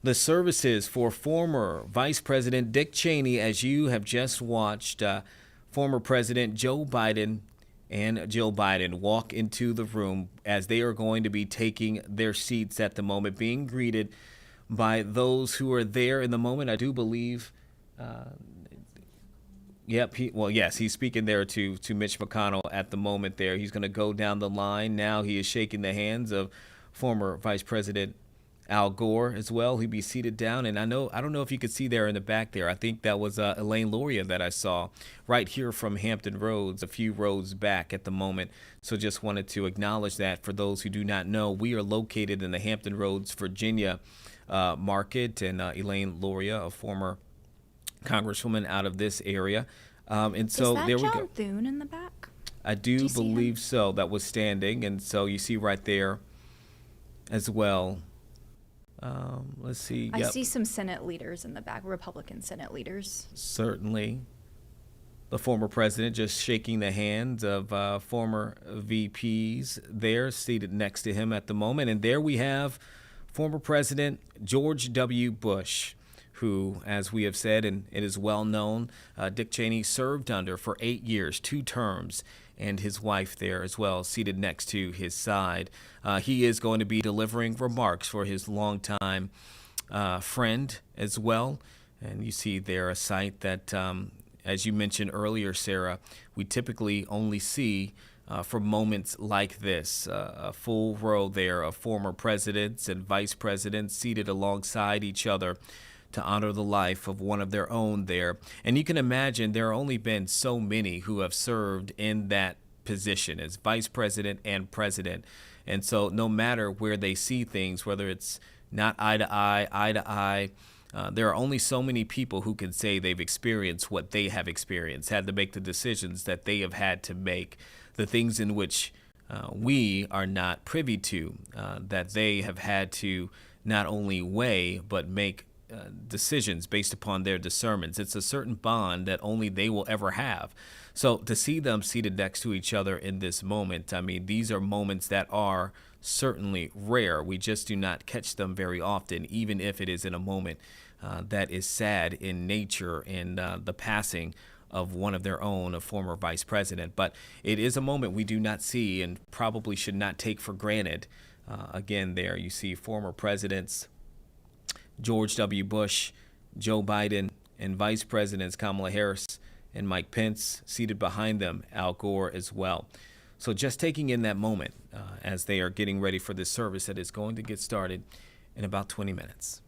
the services for former Vice President Dick Cheney, as you have just watched former President Joe Biden and Jill Biden walk into the room as they are going to be taking their seats at the moment, being greeted by those who are there in the moment. I do believe Yep. Yes, he's speaking there to Mitch McConnell at the moment there. He's going to go down the line. Now he is shaking the hands of former Vice President Al Gore as well. He'd be seated down. And I don't know if you could see there in the back there. I think that was Elaine Luria that I saw right here from Hampton Roads, a few roads back at the moment. So just wanted to acknowledge that for those who do not know. We are located in the Hampton Roads, Virginia market. And Elaine Luria, a former Congresswoman out of this area. And so there we go. Is that John Thune in the back? I do believe so. That was standing. And so you see right there as well. Let's see. I see some Senate leaders in the back, Republican Senate leaders. Certainly. The former president just shaking the hands of former VPs there seated next to him at the moment. And there we have former President George W. Bush, who, as we have said, and it is well known, Dick Cheney served under for 8 years, 2 terms, and his wife there as well, seated next to his side. He is going to be delivering remarks for his longtime friend as well. And you see there a sight that, as you mentioned earlier, Sarah, we typically only see for moments like this, a full row there of former presidents and vice presidents seated alongside each other to honor the life of one of their own there. And you can imagine there have only been so many who have served in that position as vice president and president. And so no matter where they see things, whether it's not eye to eye, there are only so many people who can say they've experienced what they have experienced, had to make the decisions that they have had to make, the things in which we are not privy to, that they have had to not only weigh, but make decisions based upon their discernments. It's a certain bond that only they will ever have. So to see them seated next to each other in this moment, I mean, these are moments that are certainly rare. We just do not catch them very often, even if it is in a moment that is sad in nature in the passing of one of their own, a former vice president. But it is a moment we do not see and probably should not take for granted. Again, there you see former presidents George W. Bush, Joe Biden, and Vice Presidents Kamala Harris and Mike Pence, seated behind them, Al Gore as well. So just taking in that moment as they are getting ready for this service that is going to get started in about 20 minutes.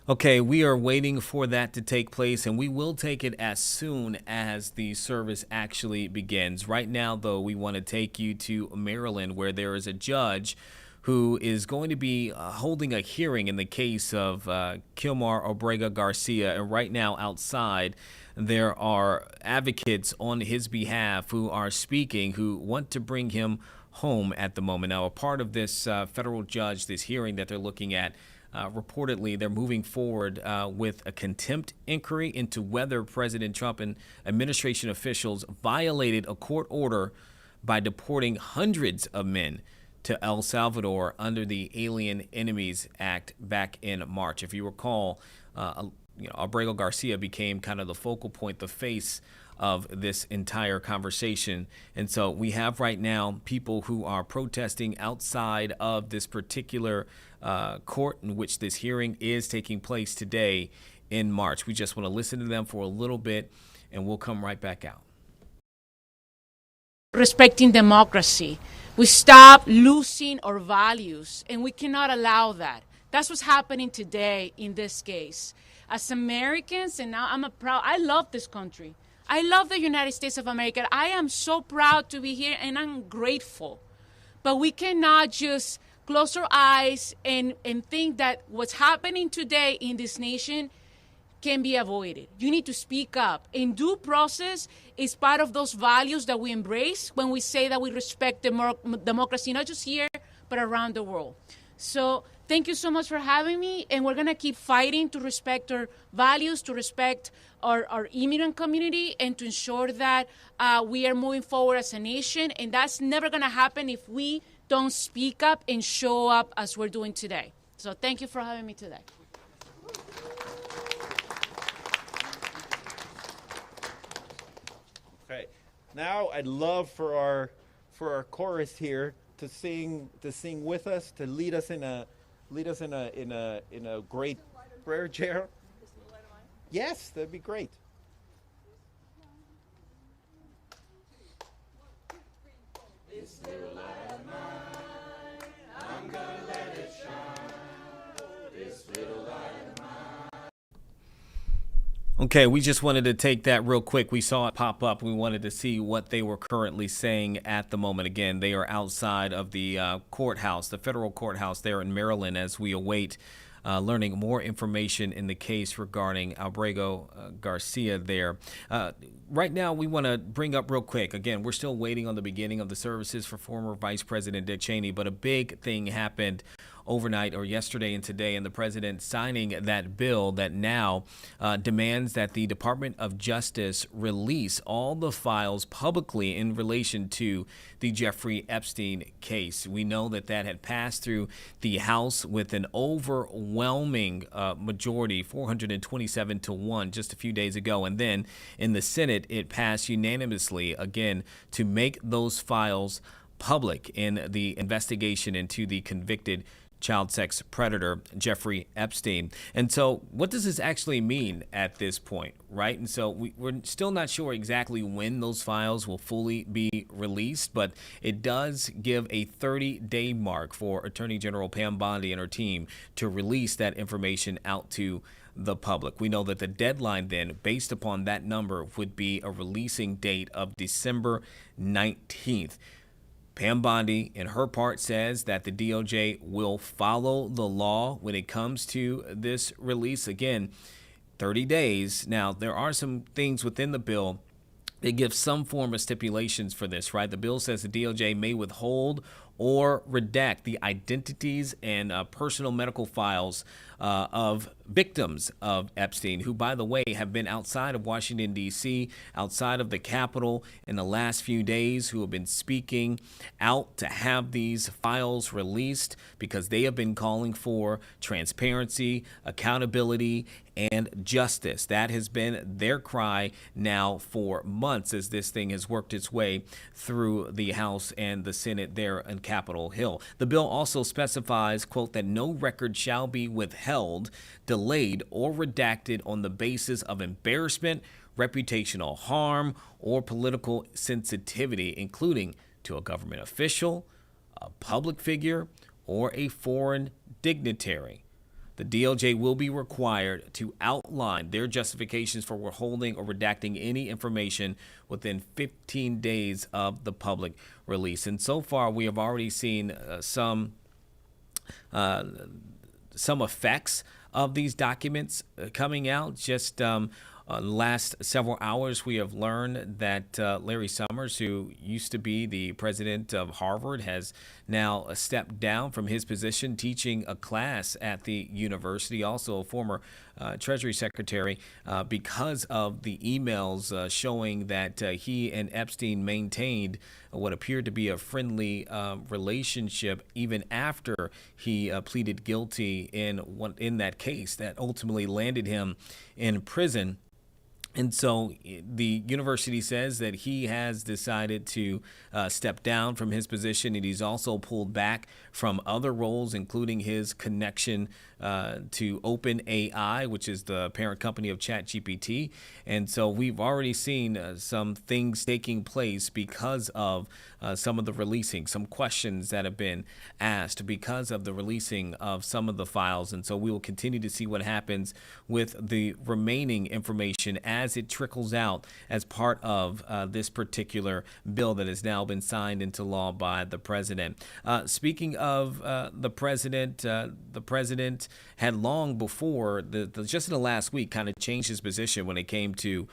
Okay, we are waiting for that to take place, and we will take it as soon as the service actually begins. Right now, though, we want to take you to Maryland, where there is a judge who is going to be holding a hearing in the case of Kilmar Obrega Garcia. And right now outside, there are advocates on his behalf who are speaking, who want to bring him home at the moment. Now, a part of this federal judge, this hearing that they're looking at, reportedly, they're moving forward with a contempt inquiry into whether President Trump and administration officials violated a court order by deporting hundreds of men to El Salvador under the Alien Enemies Act back in March. If you recall, Abrego Garcia became kind of the focal point, the face of this entire conversation. And so we have right now people who are protesting outside of this particular court in which this hearing is taking place today in March. We just want to listen to them for a little bit, and we'll come right back out. Respecting democracy. We stop losing our values, and we cannot allow that. That's what's happening today in this case. As Americans, and now I love this country. I love the United States of America. I am so proud to be here, and I'm grateful. But we cannot just close our eyes and think that what's happening today in this nation can be avoided. You need to speak up. And due process is part of those values that we embrace when we say that we respect democracy, not just here, but around the world. So thank you so much for having me, and we're going to keep fighting to respect our values, to respect our immigrant community, and to ensure that we are moving forward as a nation. And that's never going to happen if we don't speak up and show up as we're doing today. So thank you for having me today. Okay, now I'd love for our chorus here to sing with us, to lead us in a great prayer chair. Yes, that'd be great. This little light of mine, I'm gonna let it shine. This little light of mine. Okay, we just wanted to take that real quick. We saw it pop up. We wanted to see what they were currently saying at the moment. Again, they are outside of the courthouse, the federal courthouse there in Maryland, as we await learning more information in the case regarding Albrego Garcia there. Right now, we want to bring up real quick, again, we're still waiting on the beginning of the services for former Vice President Dick Cheney, but a big thing happened overnight or yesterday and today, and the president signing that bill that now demands that the Department of Justice release all the files publicly in relation to the Jeffrey Epstein case. We know that that had passed through the House with an overwhelming majority, 427-1, just a few days ago. And then in the Senate, it passed unanimously, again, to make those files public in the investigation into the convicted child sex predator Jeffrey Epstein. And so what does this actually mean at this point, right? And so we're still not sure exactly when those files will fully be released, but it does give a 30-day mark for Attorney General Pam Bondi and her team to release that information out to the public. We know that the deadline then, based upon that number, would be a releasing date of December 19th. Pam Bondi, in her part, says that the DOJ will follow the law when it comes to this release. Again, 30 days. Now, there are some things within the bill that give some form of stipulations for this, right? The bill says the DOJ may withhold or redact the identities and personal medical files of victims of Epstein, who, by the way, have been outside of Washington, D.C., outside of the Capitol in the last few days, who have been speaking out to have these files released because they have been calling for transparency, accountability, and justice. That has been their cry now for months as this thing has worked its way through the House and the Senate there on Capitol Hill. The bill also specifies, quote, that no record shall be withheld, delayed, or redacted on the basis of embarrassment, reputational harm, or political sensitivity, including to a government official, a public figure, or a foreign dignitary. The DOJ will be required to outline their justifications for withholding or redacting any information within 15 days of the public release. And so far, we have already seen some effects of these documents coming out. Just last several hours, we have learned that Larry Summers, who used to be the president of Harvard, has now stepped down from his position teaching a class at the university, also a former Treasury Secretary, because of the emails showing that he and Epstein maintained what appeared to be a friendly relationship even after he pleaded guilty in that case that ultimately landed him in prison. And so the university says that he has decided to step down from his position, and he's also pulled back from other roles, including his connection to OpenAI, which is the parent company of ChatGPT. And so we've already seen some things taking place because of some of the releasing, some questions that have been asked because of the releasing of some of the files. And so we will continue to see what happens with the remaining information as it trickles out as part of this particular bill that has now been signed into law by the president. Speaking of the president had long before, just in the last week, kind of changed his position when it came to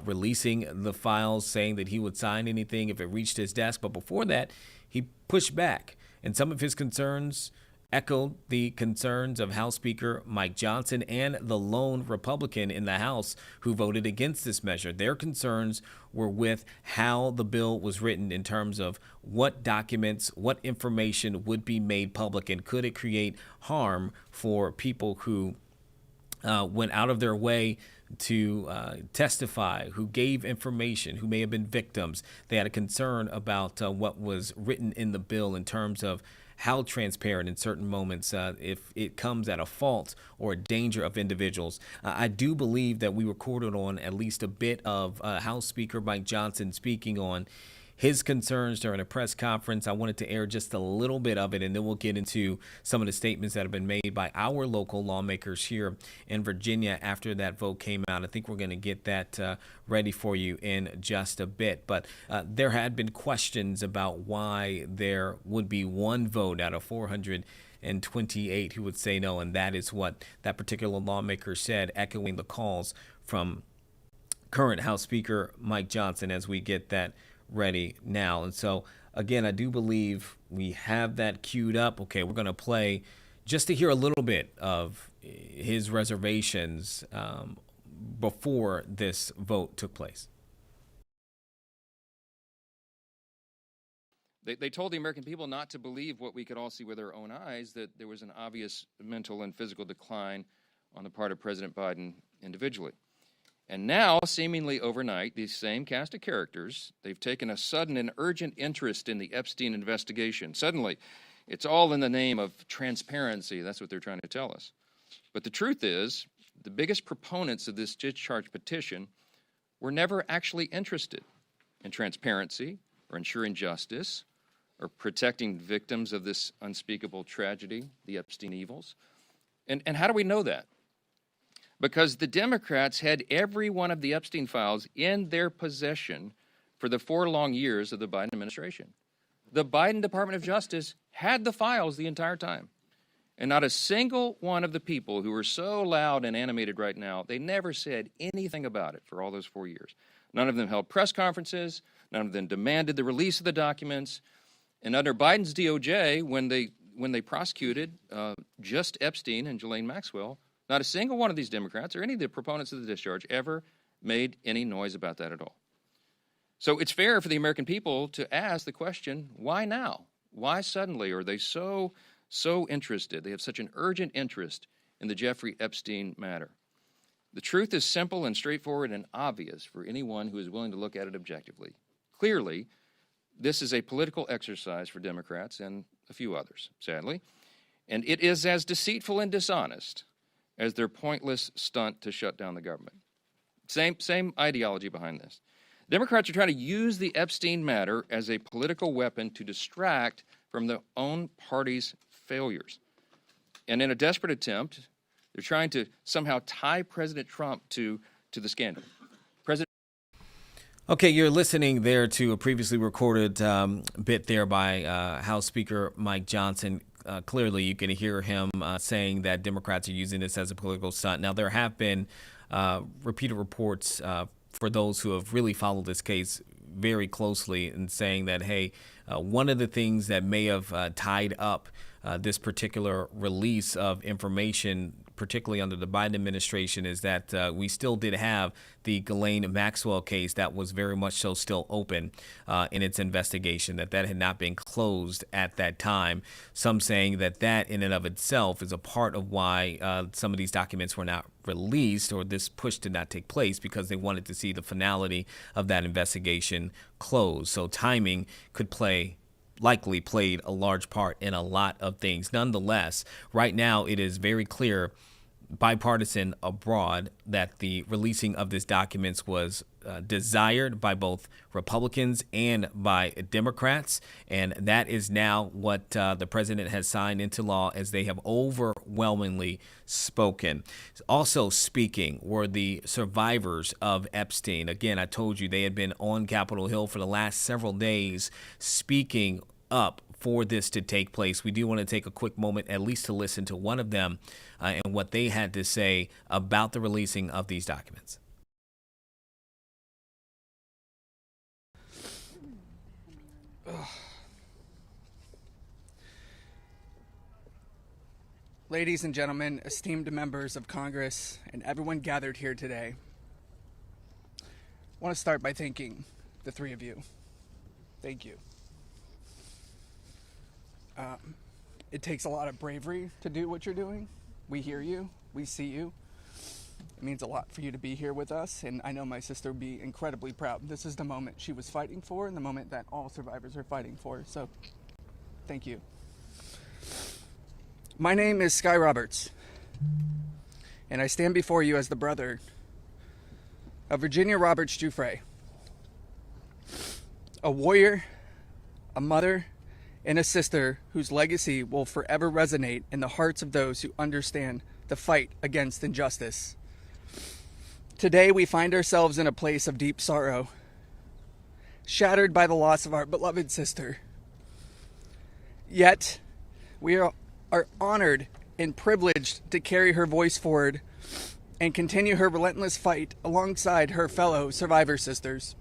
releasing the files, saying that he would sign anything if it reached his desk. But before that, he pushed back. And some of his concerns echoed the concerns of House Speaker Mike Johnson and the lone Republican in the House who voted against this measure. Their concerns were with how the bill was written in terms of what documents, what information would be made public, and could it create harm for people who went out of their way to testify, who gave information, who may have been victims. They had a concern about what was written in the bill in terms of how transparent in certain moments, if it comes at a fault or a danger of individuals. I do believe that we recorded on at least a bit of House Speaker Mike Johnson speaking on his concerns during a press conference. I wanted to air just a little bit of it, and then we'll get into some of the statements that have been made by our local lawmakers here in Virginia after that vote came out. I think we're going to get that ready for you in just a bit. But there had been questions about why there would be one vote out of 428 who would say no, and that is what that particular lawmaker said, echoing the calls from current House Speaker Mike Johnson as we get that ready now. And so, again, I do believe we have that queued up. Okay, we're going to play just to hear a little bit of his reservations before this vote took place. They told the American people not to believe what we could all see with our own eyes, that there was an obvious mental and physical decline on the part of President Biden individually. And now, seemingly overnight, these same cast of characters, they've taken a sudden and urgent interest in the Epstein investigation. Suddenly, it's all in the name of transparency. That's what they're trying to tell us. But the truth is, the biggest proponents of this discharge petition were never actually interested in transparency or ensuring justice or protecting victims of this unspeakable tragedy, the Epstein evils. And how do we know that? Because the Democrats had every one of the Epstein files in their possession for the 4 long years of the Biden administration. The Biden Department of Justice had the files the entire time. And not a single one of the people who are so loud and animated right now, they never said anything about it for all those 4 years. None of them held press conferences. None of them demanded the release of the documents. And under Biden's DOJ, when they prosecuted just Epstein and Ghislaine Maxwell, not a single one of these Democrats or any of the proponents of the discharge ever made any noise about that at all. So it's fair for the American people to ask the question, why now? Why suddenly are they so interested? They have such an urgent interest in the Jeffrey Epstein matter. The truth is simple and straightforward and obvious for anyone who is willing to look at it objectively. Clearly, this is a political exercise for Democrats and a few others, sadly, and it is as deceitful and dishonest as their pointless stunt to shut down the government. Same ideology behind this. Democrats are trying to use the Epstein matter as a political weapon to distract from their own party's failures. And in a desperate attempt, they're trying to somehow tie President Trump to the scandal. Okay, you're listening there to a previously recorded bit there by House Speaker Mike Johnson. Clearly, you can hear him saying that Democrats are using this as a political stunt. Now, there have been repeated reports for those who have really followed this case very closely and saying that, hey, one of the things that may have tied up this particular release of information, particularly under the Biden administration, is that we still did have the Ghislaine Maxwell case that was very much so still open in its investigation, that had not been closed at that time. Some saying that in and of itself is a part of why some of these documents were not released, or this push did not take place, because they wanted to see the finality of that investigation closed. So timing could likely played a large part in a lot of things. Nonetheless, right now it is very clear, bipartisan abroad, that the releasing of these documents was desired by both Republicans and by Democrats, and that is now what the president has signed into law, as they have overwhelmingly spoken. Also speaking were the survivors of Epstein. Again, I told you they had been on Capitol Hill for the last several days speaking up for this to take place. We do want to take a quick moment at least to listen to one of them and what they had to say about the releasing of these documents. ladies and gentlemen, esteemed members of Congress, and everyone gathered here today, I want to start by thanking the three of you. Thank you. It takes a lot of bravery to do what you're doing. We hear you. We see you. It means a lot for you to be here with us, and I know my sister would be incredibly proud. This is the moment she was fighting for and the moment that all survivors are fighting for, so thank you. My name is Sky Roberts, and I stand before you as the brother of Virginia Roberts Giuffre, a warrior, a mother, and a sister whose legacy will forever resonate in the hearts of those who understand the fight against injustice. Today we find ourselves in a place of deep sorrow, shattered by the loss of our beloved sister. Yet, we are honored and privileged to carry her voice forward and continue her relentless fight alongside her fellow survivor sisters.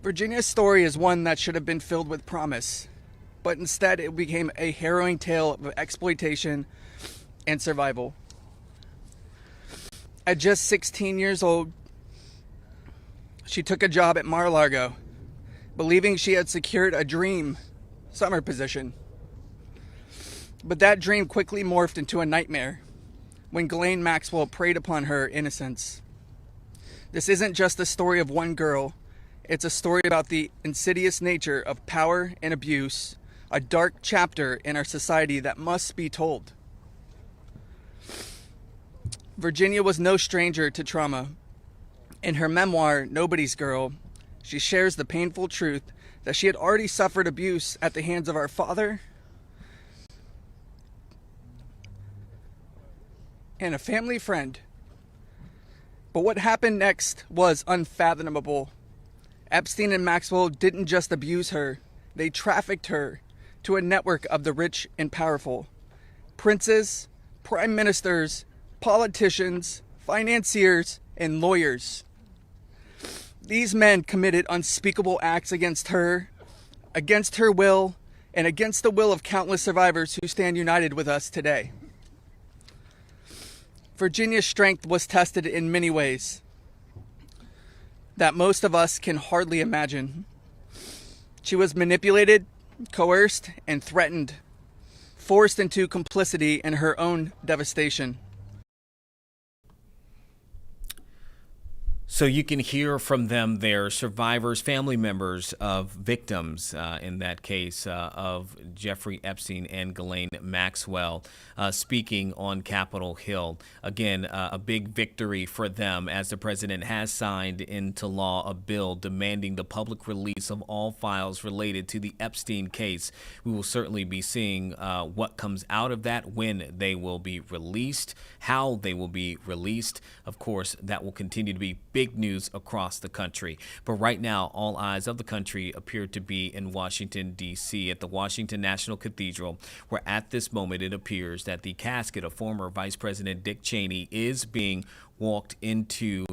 Virginia's story is one that should have been filled with promise, but instead it became a harrowing tale of exploitation and survival. At just 16 years old, she took a job at Mar-a-Lago, believing she had secured a dream summer position. But that dream quickly morphed into a nightmare when Ghislaine Maxwell preyed upon her innocence. This isn't just a story of one girl. It's a story about the insidious nature of power and abuse, a dark chapter in our society that must be told. Virginia was no stranger to trauma. In her memoir, Nobody's Girl, she shares the painful truth that she had already suffered abuse at the hands of our father and a family friend. But what happened next was unfathomable. Epstein and Maxwell didn't just abuse her, they trafficked her to a network of the rich and powerful. Princes, prime ministers, politicians, financiers, and lawyers. These men committed unspeakable acts against her will, and against the will of countless survivors who stand united with us today. Virginia's strength was tested in many ways that most of us can hardly imagine. She was manipulated, coerced, and threatened, forced into complicity in her own devastation. So you can hear from them there, survivors, family members of victims, in that case, of Jeffrey Epstein and Ghislaine Maxwell, speaking on Capitol Hill. Again, a big victory for them as the president has signed into law a bill demanding the public release of all files related to the Epstein case. We will certainly be seeing what comes out of that, when they will be released, how they will be released. Of course, that will continue to be big news across the country. But right now, all eyes of the country appear to be in Washington, D.C., at the Washington National Cathedral, where at this moment it appears that the casket of former Vice President Dick Cheney is being walked into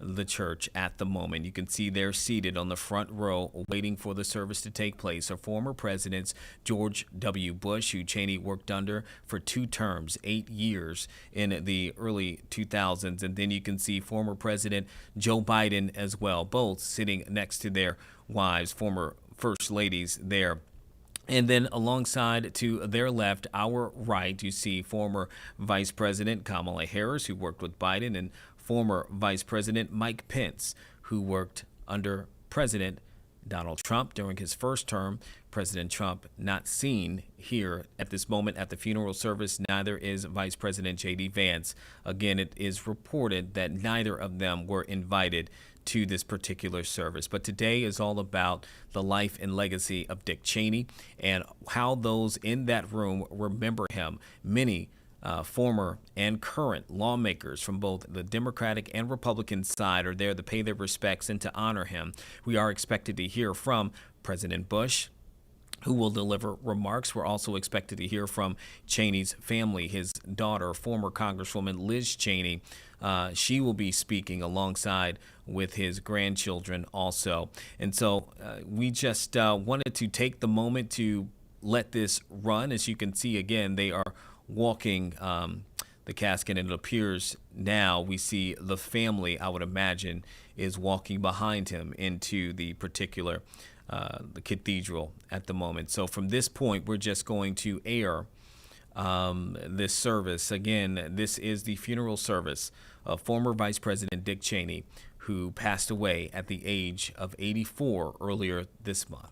the church at the moment. You can see they're seated on the front row waiting for the service to take place are former presidents George W. Bush, who Cheney worked under for 2 terms, 8 years in the early 2000s. And then you can see former President Joe Biden as well, both sitting next to their wives, former first ladies there. And then alongside to their left, our right, you see former Vice President Kamala Harris, who worked with Biden, and former Vice President Mike Pence, who worked under President Donald Trump during his first term. President Trump not seen here at this moment at the funeral service. Neither is Vice President JD Vance. Again, it is reported that neither of them were invited to this particular service. But today is all about the life and legacy of Dick Cheney and how those in that room remember him. Many former and current lawmakers from both the Democratic and Republican side are there to pay their respects and to honor him. We are expected to hear from President Bush, who will deliver remarks. We're also expected to hear from Cheney's family, his daughter, former Congresswoman Liz Cheney. She will be speaking alongside with his grandchildren also. And so we just wanted to take the moment to let this run. As you can see, again, they are walking the casket, and it appears now we see the family, I would imagine, is walking behind him into the particular the cathedral at the moment. So from this point, we're just going to air this service. Again, this is the funeral service of former Vice President Dick Cheney, who passed away at the age of 84 earlier this month.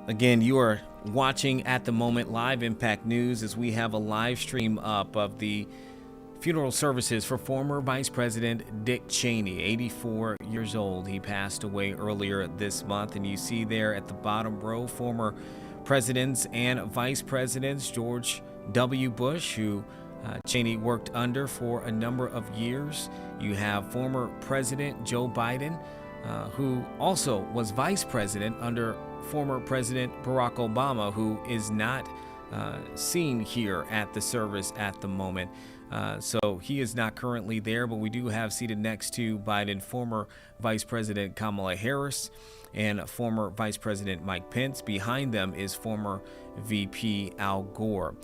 Again, you are watching at the moment Live Impact News as we have a live stream up of the funeral services for former Vice President Dick Cheney, 84 years old. He passed away earlier this month, and you see there at the bottom row former presidents and vice presidents, George W. Bush, who Cheney worked under for a number of years. You have former President Joe Biden, who also was vice president under former President Barack Obama, who is not seen here at the service at the moment. So he is not currently there, but we do have seated next to Biden former Vice President Kamala Harris and former Vice President Mike Pence. Behind them is former VP Al Gore.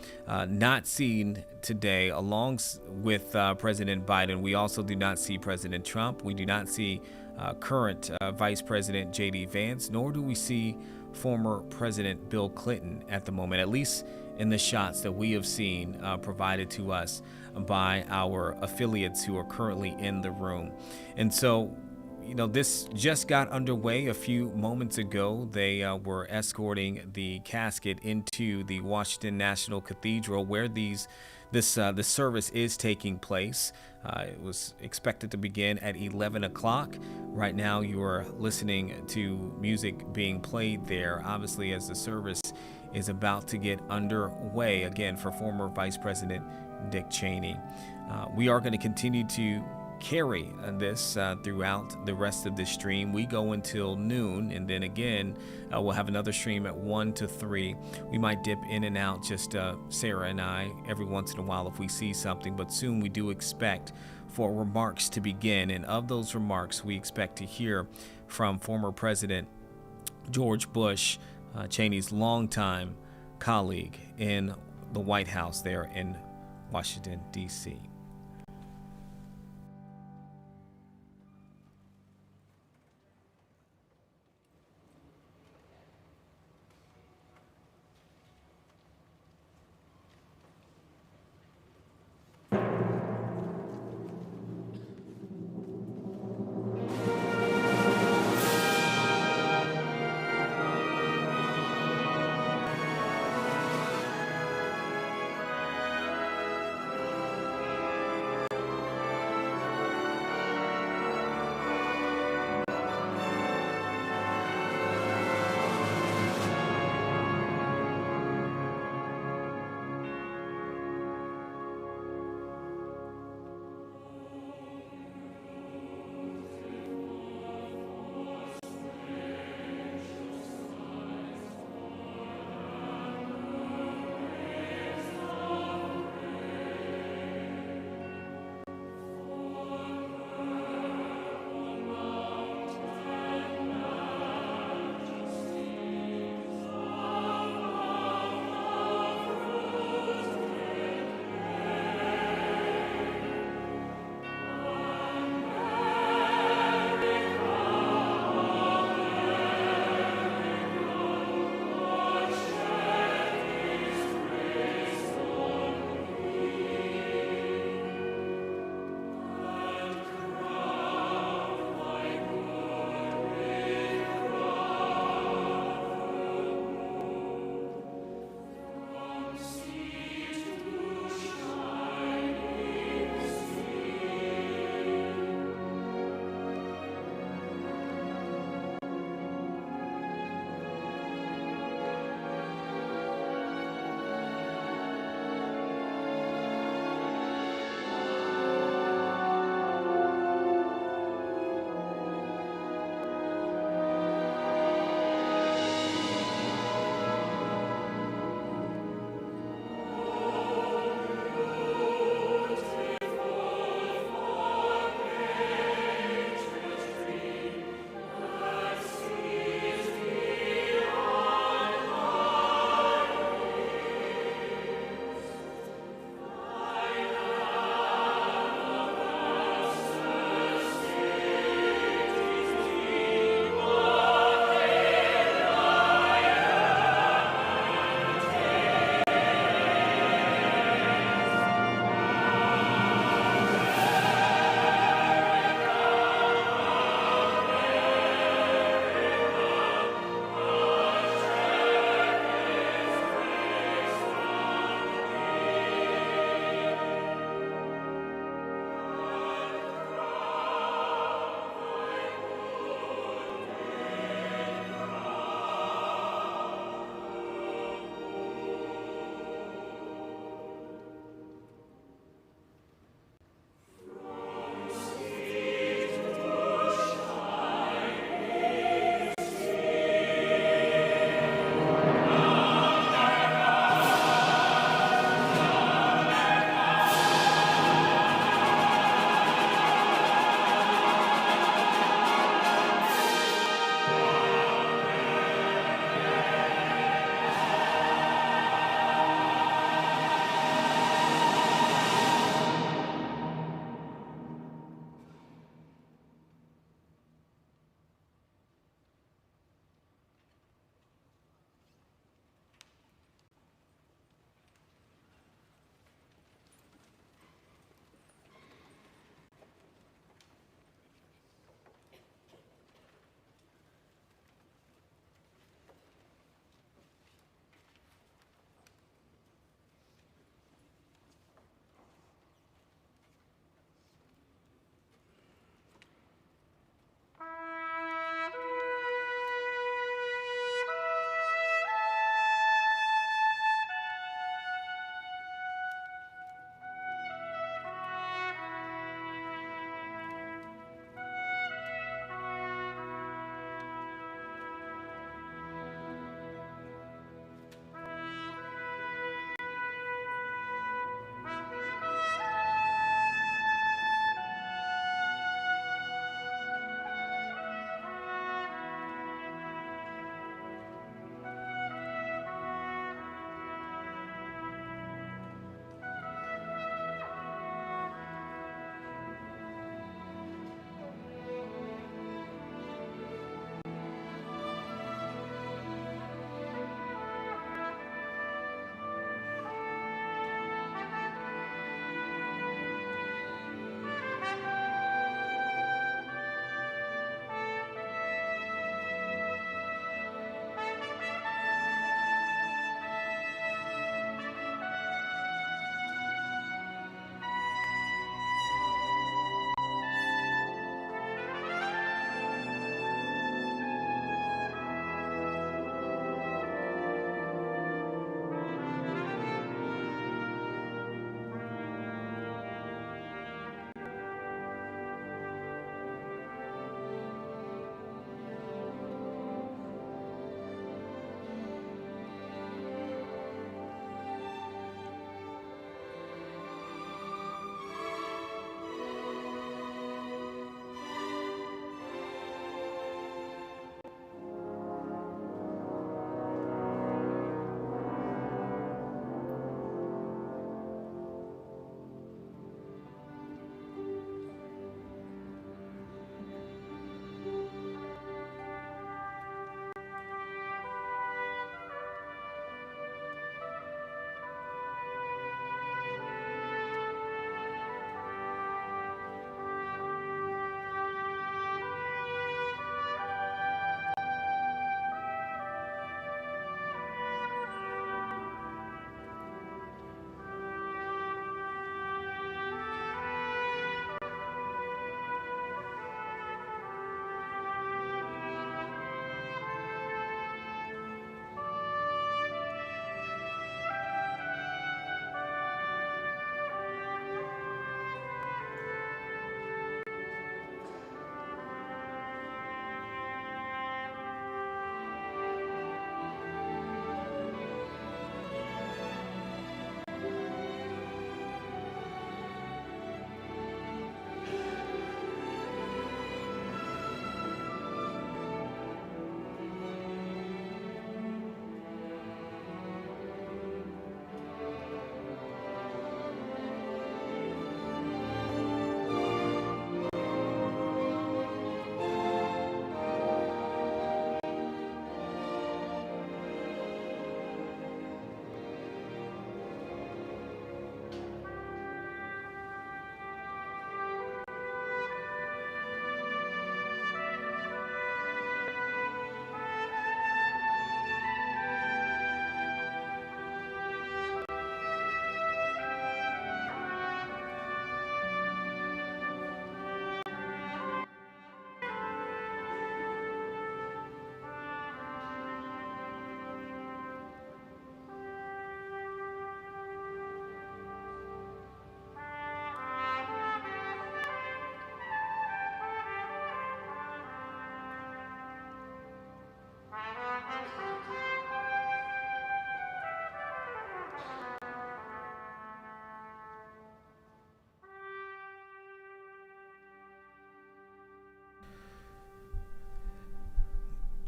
Not seen today along with President Biden. We also do not see President Trump. We do not see current Vice President JD Vance, nor do we see former President Bill Clinton at the moment, at least in the shots that we have seen provided to us by our affiliates who are currently in the room. And so, you know, this just got underway a few moments ago. They were escorting the casket into the Washington National Cathedral where the service is taking place. It was expected to begin at 11 o'clock. Right now you are listening to music being played there, obviously, as the service is about to get underway again for former Vice President Dick Cheney. We are going to continue to carry this throughout the rest of this stream. We go until noon, and then again we'll have another stream at 1 to 3. We might dip in and out, just Sarah and I, every once in a while if we see something, but soon we do expect for remarks to begin, and of those remarks we expect to hear from former President George Bush, Cheney's longtime colleague in the White House there in Washington, D.C.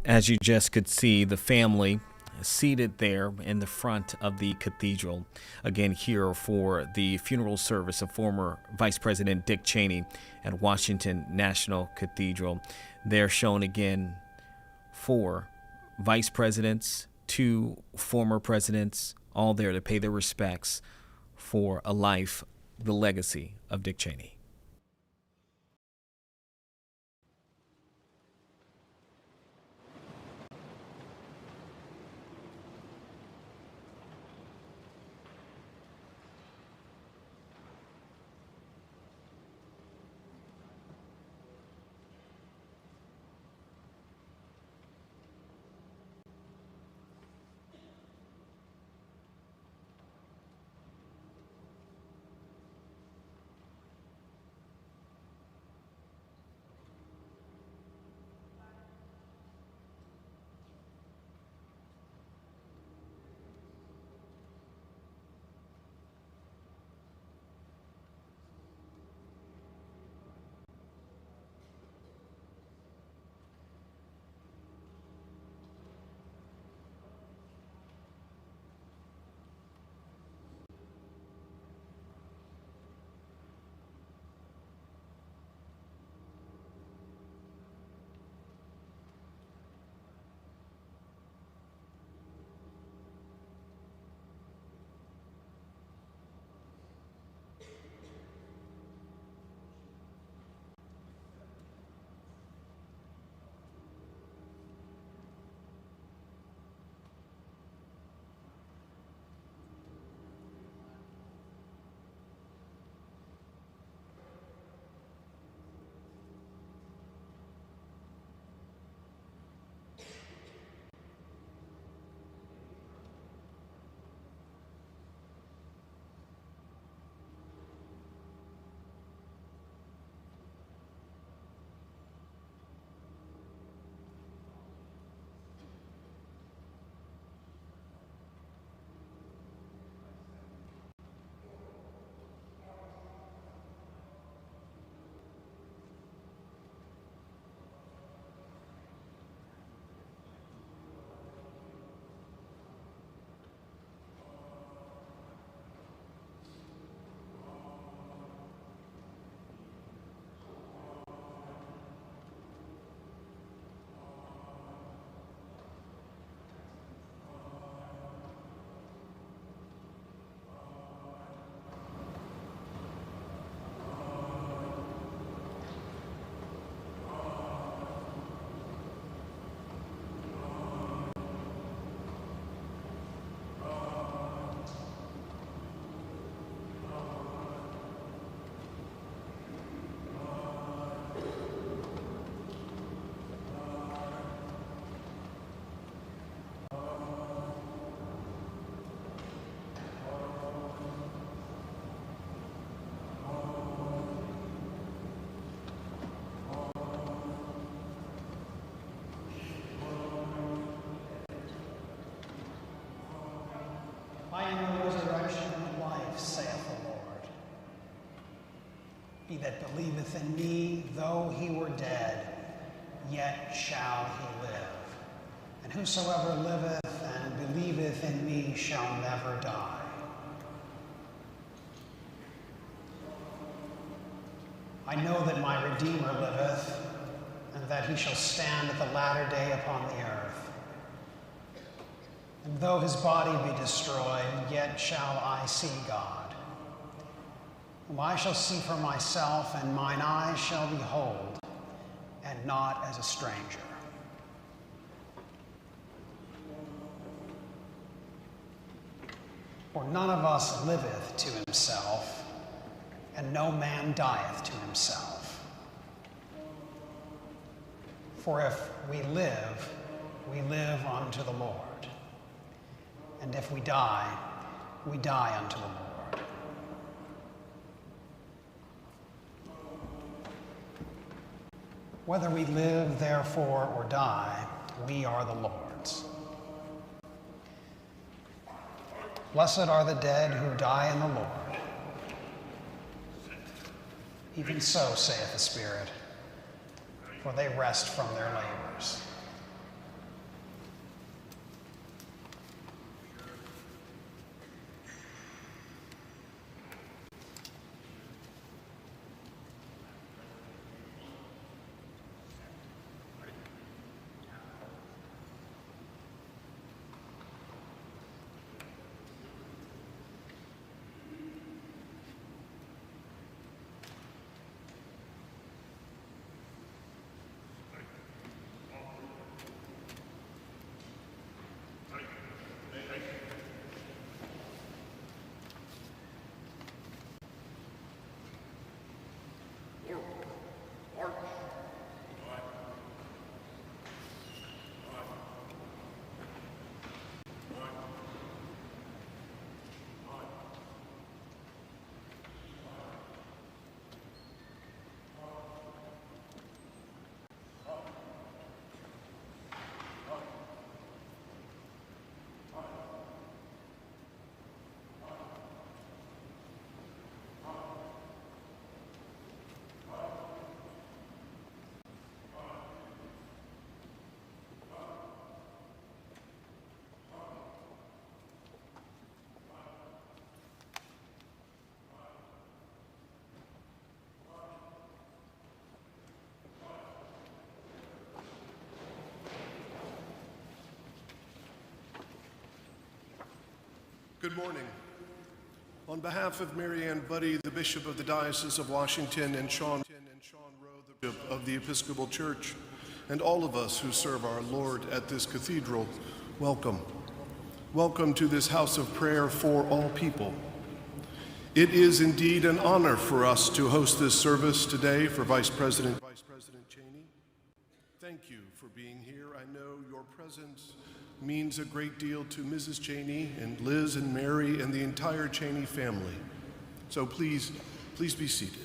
As you just could see, the family seated there in the front of the cathedral, again here for the funeral service of former Vice President Dick Cheney at Washington National Cathedral. They're shown again 4 vice presidents, 2 former presidents, all there to pay their respects for a life, the legacy of Dick Cheney. I am the resurrection and life, saith the Lord. He that believeth in me, though he were dead, yet shall he live. And whosoever liveth and believeth in me shall never die. I know that my Redeemer liveth, and that he shall stand at the latter day upon the earth. And though his body be destroyed, yet shall I see God, whom I shall see for myself, and mine eyes shall behold, and not as a stranger. For none of us liveth to himself, and no man dieth to himself. For if we live unto the Lord. And if we die unto the Lord. Whether we live, therefore, or die, we are the Lord's. Blessed are the dead who die in the Lord. Even so saith the Spirit, for they rest from their labors. Good morning. On behalf of Mary Ann Buddy, the Bishop of the Diocese of Washington, and Sean Rowe, the Bishop of the Episcopal Church, and all of us who serve our Lord at this cathedral, welcome. Welcome to this house of prayer for all people. It is indeed an honor for us to host this service today for Vice President Cheney. Thank you for being here. I know your presence means a great deal to Mrs. Cheney and Liz and Mary and the entire Cheney family. So please be seated.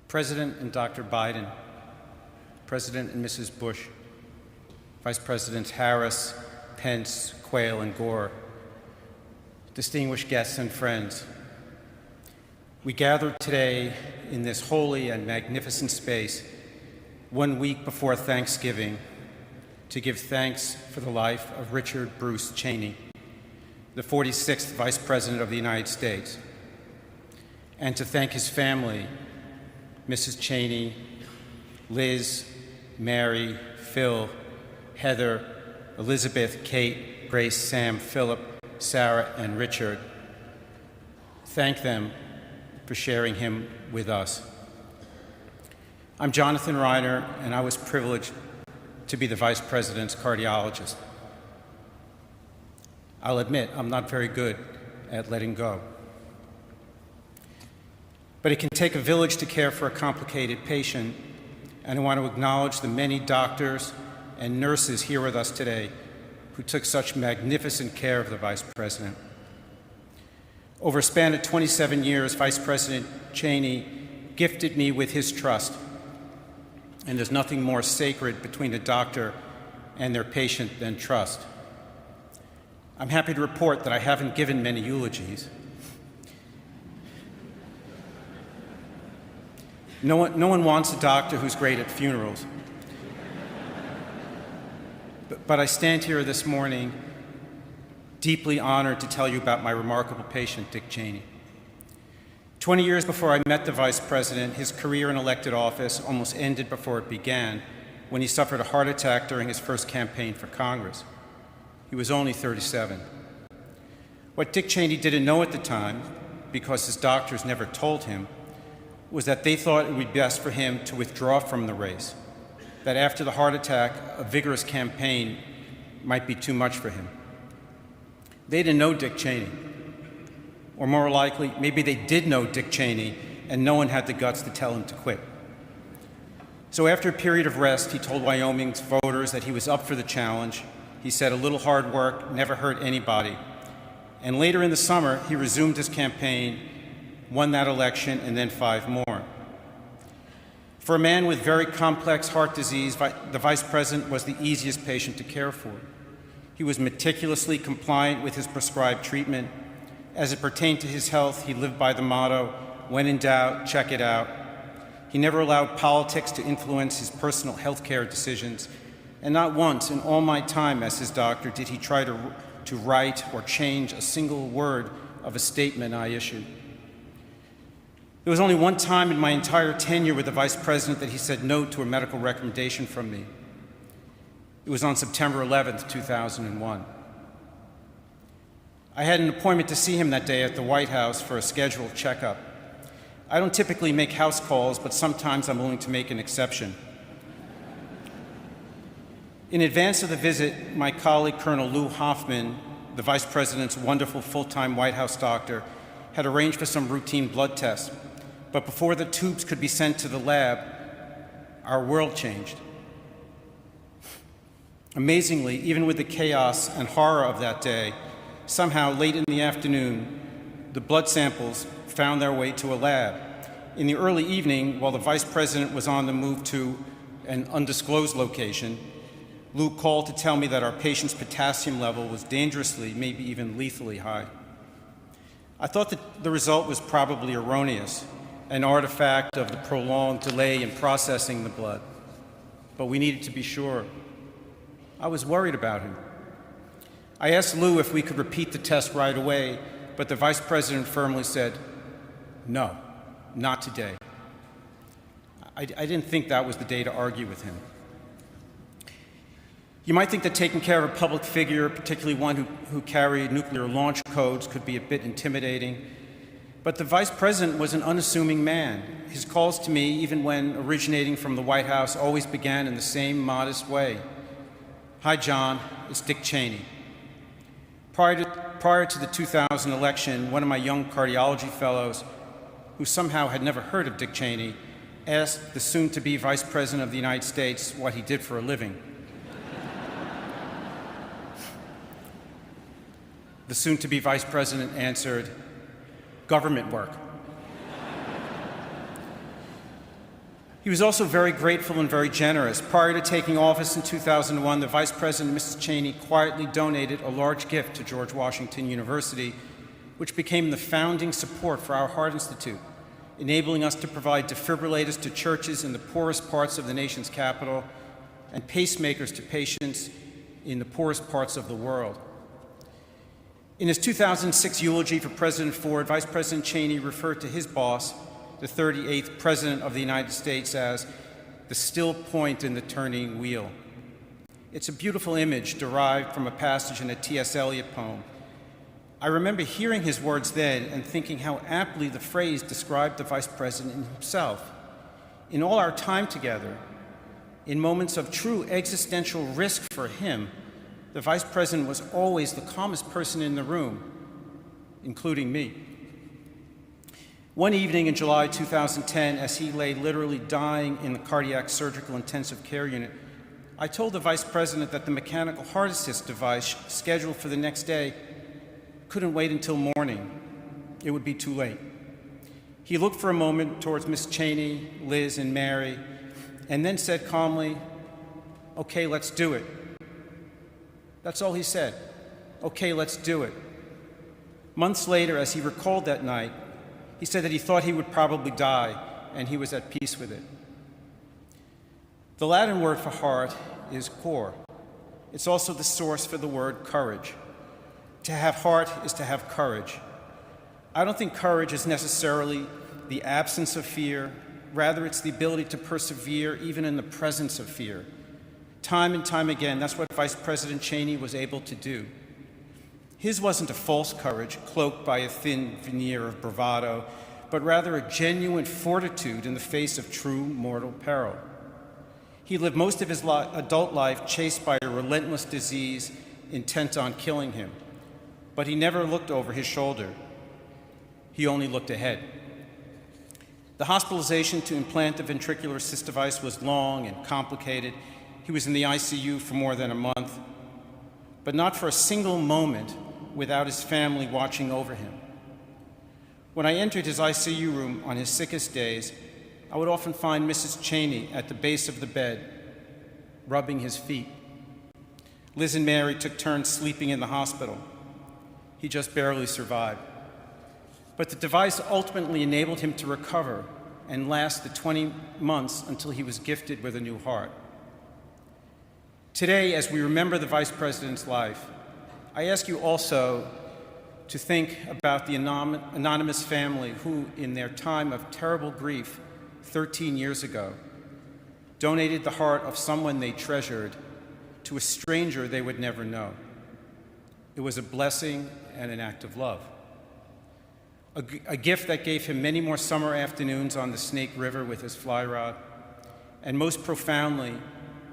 President and Dr. Biden, President and Mrs. Bush, Vice Presidents Harris, Pence, Quayle, and Gore, distinguished guests and friends, we gather today in this holy and magnificent space 1 week before Thanksgiving to give thanks for the life of Richard Bruce Cheney, the 46th Vice President of the United States, and to thank his family, Mrs. Cheney, Liz, Mary, Phil, Heather, Elizabeth, Kate, Grace, Sam, Philip, Sarah, and Richard. Thank them for sharing him with us. I'm Jonathan Reiner, and I was privileged to be the Vice President's cardiologist. I'll admit, I'm not very good at letting go. But it can take a village to care for a complicated patient, and I want to acknowledge the many doctors and nurses here with us today who took such magnificent care of the Vice President. Over a span of 27 years, Vice President Cheney gifted me with his trust, and there's nothing more sacred between a doctor and their patient than trust. I'm happy to report that I haven't given many eulogies. No one wants a doctor who's great at funerals. But I stand here this morning deeply honored to tell you about my remarkable patient, Dick Cheney. 20 years before I met the Vice President, his career in elected office almost ended before it began when he suffered a heart attack during his first campaign for Congress. He was only 37. What Dick Cheney didn't know at the time, because his doctors never told him, was that they thought it would be best for him to withdraw from the race, that after the heart attack, a vigorous campaign might be too much for him. They didn't know Dick Cheney. Or more likely, maybe they did know Dick Cheney, and no one had the guts to tell him to quit. So after a period of rest, he told Wyoming's voters that he was up for the challenge. He said a little hard work never hurt anybody. And later in the summer, he resumed his campaign, won that election, and then 5 more. For a man with very complex heart disease, the Vice President was the easiest patient to care for. He was meticulously compliant with his prescribed treatment. As it pertained to his health, he lived by the motto, when in doubt, check it out. He never allowed politics to influence his personal health care decisions, and not once in all my time as his doctor did he try to write or change a single word of a statement I issued. There was only one time in my entire tenure with the Vice President that he said no to a medical recommendation from me. It was on September 11th, 2001. I had an appointment to see him that day at the White House for a scheduled checkup. I don't typically make house calls, but sometimes I'm willing to make an exception. In advance of the visit, my colleague, Colonel Lou Hoffman, the Vice President's wonderful full-time White House doctor, had arranged for some routine blood tests. But before the tubes could be sent to the lab, our world changed. Amazingly, even with the chaos and horror of that day, somehow late in the afternoon, the blood samples found their way to a lab. In the early evening, while the Vice President was on the move to an undisclosed location, Lou called to tell me that our patient's potassium level was dangerously, maybe even lethally high. I thought that the result was probably erroneous, an artifact of the prolonged delay in processing the blood. But we needed to be sure. I was worried about him. I asked Lou if we could repeat the test right away, but the Vice President firmly said, no, not today. I didn't think that was the day to argue with him. You might think that taking care of a public figure, particularly one who carried nuclear launch codes, could be a bit intimidating. But the Vice President was an unassuming man. His calls to me, even when originating from the White House, always began in the same modest way. Hi, John, it's Dick Cheney. Prior to the 2000 election, one of my young cardiology fellows, who somehow had never heard of Dick Cheney, asked the soon-to-be Vice President of the United States what he did for a living. The soon-to-be Vice President answered, government work. He was also very grateful and very generous. Prior to taking office in 2001, the Vice President, Mrs. Cheney, quietly donated a large gift to George Washington University, which became the founding support for our Heart Institute, enabling us to provide defibrillators to churches in the poorest parts of the nation's capital and pacemakers to patients in the poorest parts of the world. In his 2006 eulogy for President Ford, Vice President Cheney referred to his boss, the 38th President of the United States, as the still point in the turning wheel. It's a beautiful image derived from a passage in a T.S. Eliot poem. I remember hearing his words then and thinking how aptly the phrase described the Vice President himself. In all our time together, in moments of true existential risk for him, the Vice President was always the calmest person in the room, including me. One evening in July 2010, as he lay literally dying in the cardiac surgical intensive care unit, I told the Vice President that the mechanical heart assist device scheduled for the next day couldn't wait until morning. It would be too late. He looked for a moment towards Miss Cheney, Liz, and Mary, and then said calmly, "Okay, let's do it." That's all he said. "Okay, let's do it." Months later, as he recalled that night, he said that he thought he would probably die, and he was at peace with it. The Latin word for heart is cor. It's also the source for the word courage. To have heart is to have courage. I don't think courage is necessarily the absence of fear. Rather, it's the ability to persevere even in the presence of fear. Time and time again, that's what Vice President Cheney was able to do. His wasn't a false courage cloaked by a thin veneer of bravado, but rather a genuine fortitude in the face of true mortal peril. He lived most of his adult life chased by a relentless disease intent on killing him. But he never looked over his shoulder. He only looked ahead. The hospitalization to implant the ventricular assist device was long and complicated. He was in the ICU for more than a month, but not for a single moment without his family watching over him. When I entered his ICU room on his sickest days, I would often find Mrs. Cheney at the base of the bed, rubbing his feet. Liz and Mary took turns sleeping in the hospital. He just barely survived. But the device ultimately enabled him to recover and last the 20 months until he was gifted with a new heart. Today, as we remember the Vice President's life, I ask you also to think about the anonymous family who, in their time of terrible grief 13 years ago, donated the heart of someone they treasured to a stranger they would never know. It was a blessing and an act of love. A gift that gave him many more summer afternoons on the Snake River with his fly rod, and most profoundly,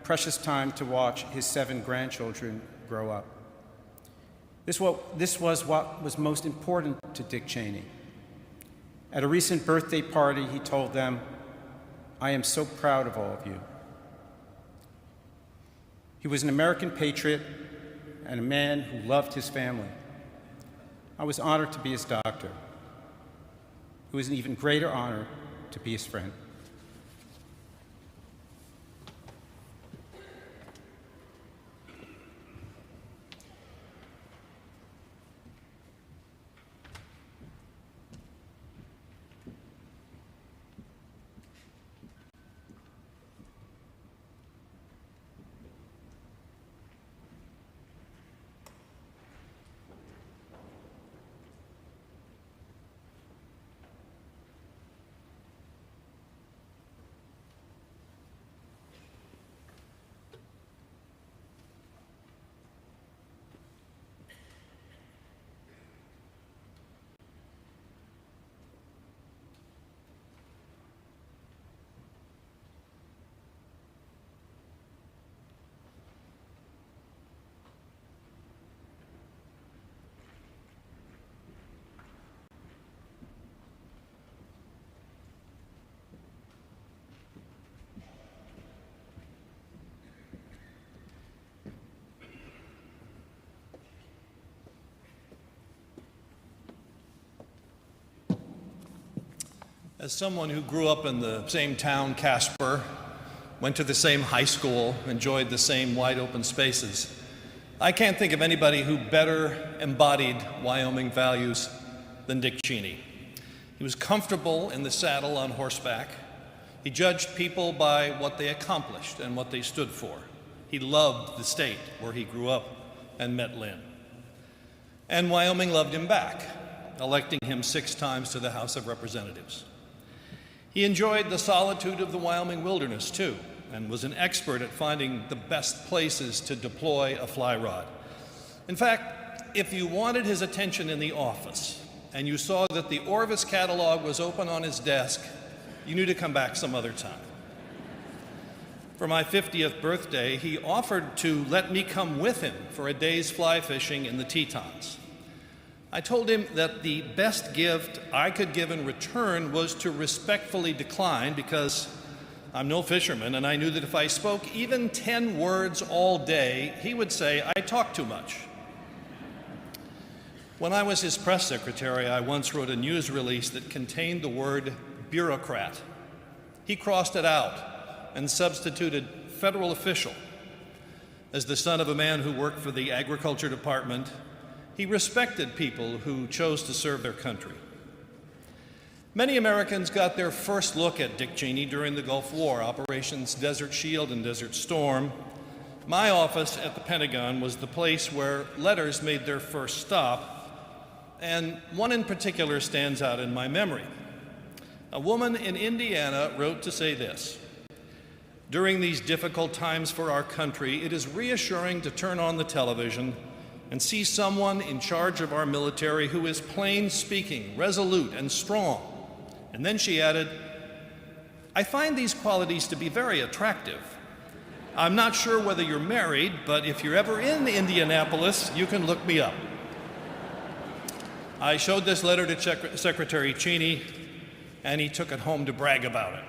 precious time to watch his 7 grandchildren grow up. This was what was most important to Dick Cheney. At a recent birthday party, he told them, "I am so proud of all of you." He was an American patriot and a man who loved his family. I was honored to be his doctor. It was an even greater honor to be his friend. As someone who grew up in the same town, Casper, went to the same high school, enjoyed the same wide open spaces, I can't think of anybody who better embodied Wyoming values than Dick Cheney. He was comfortable in the saddle on horseback. He judged people by what they accomplished and what they stood for. He loved the state where he grew up and met Lynn. And Wyoming loved him back, electing him 6 times to the House of Representatives. He enjoyed the solitude of the Wyoming wilderness, too, and was an expert at finding the best places to deploy a fly rod. In fact, if you wanted his attention in the office and you saw that the Orvis catalog was open on his desk, you knew to come back some other time. For my 50th birthday, he offered to let me come with him for a day's fly fishing in the Tetons. I told him that the best gift I could give in return was to respectfully decline, because I'm no fisherman, and I knew that if I spoke even 10 words all day, he would say I talk too much. When I was his press secretary, I once wrote a news release that contained the word bureaucrat. He crossed it out and substituted federal official. As the son of a man who worked for the Agriculture Department, he respected people who chose to serve their country. Many Americans got their first look at Dick Cheney during the Gulf War, Operations Desert Shield and Desert Storm. My office at the Pentagon was the place where letters made their first stop, and one in particular stands out in my memory. A woman in Indiana wrote to say this: "During these difficult times for our country, it is reassuring to turn on the television and see someone in charge of our military who is plain speaking, resolute, and strong." And then she added, "I find these qualities to be very attractive. I'm not sure whether you're married, but if you're ever in Indianapolis, you can look me up." I showed this letter to Secretary Cheney, and he took it home to brag about it.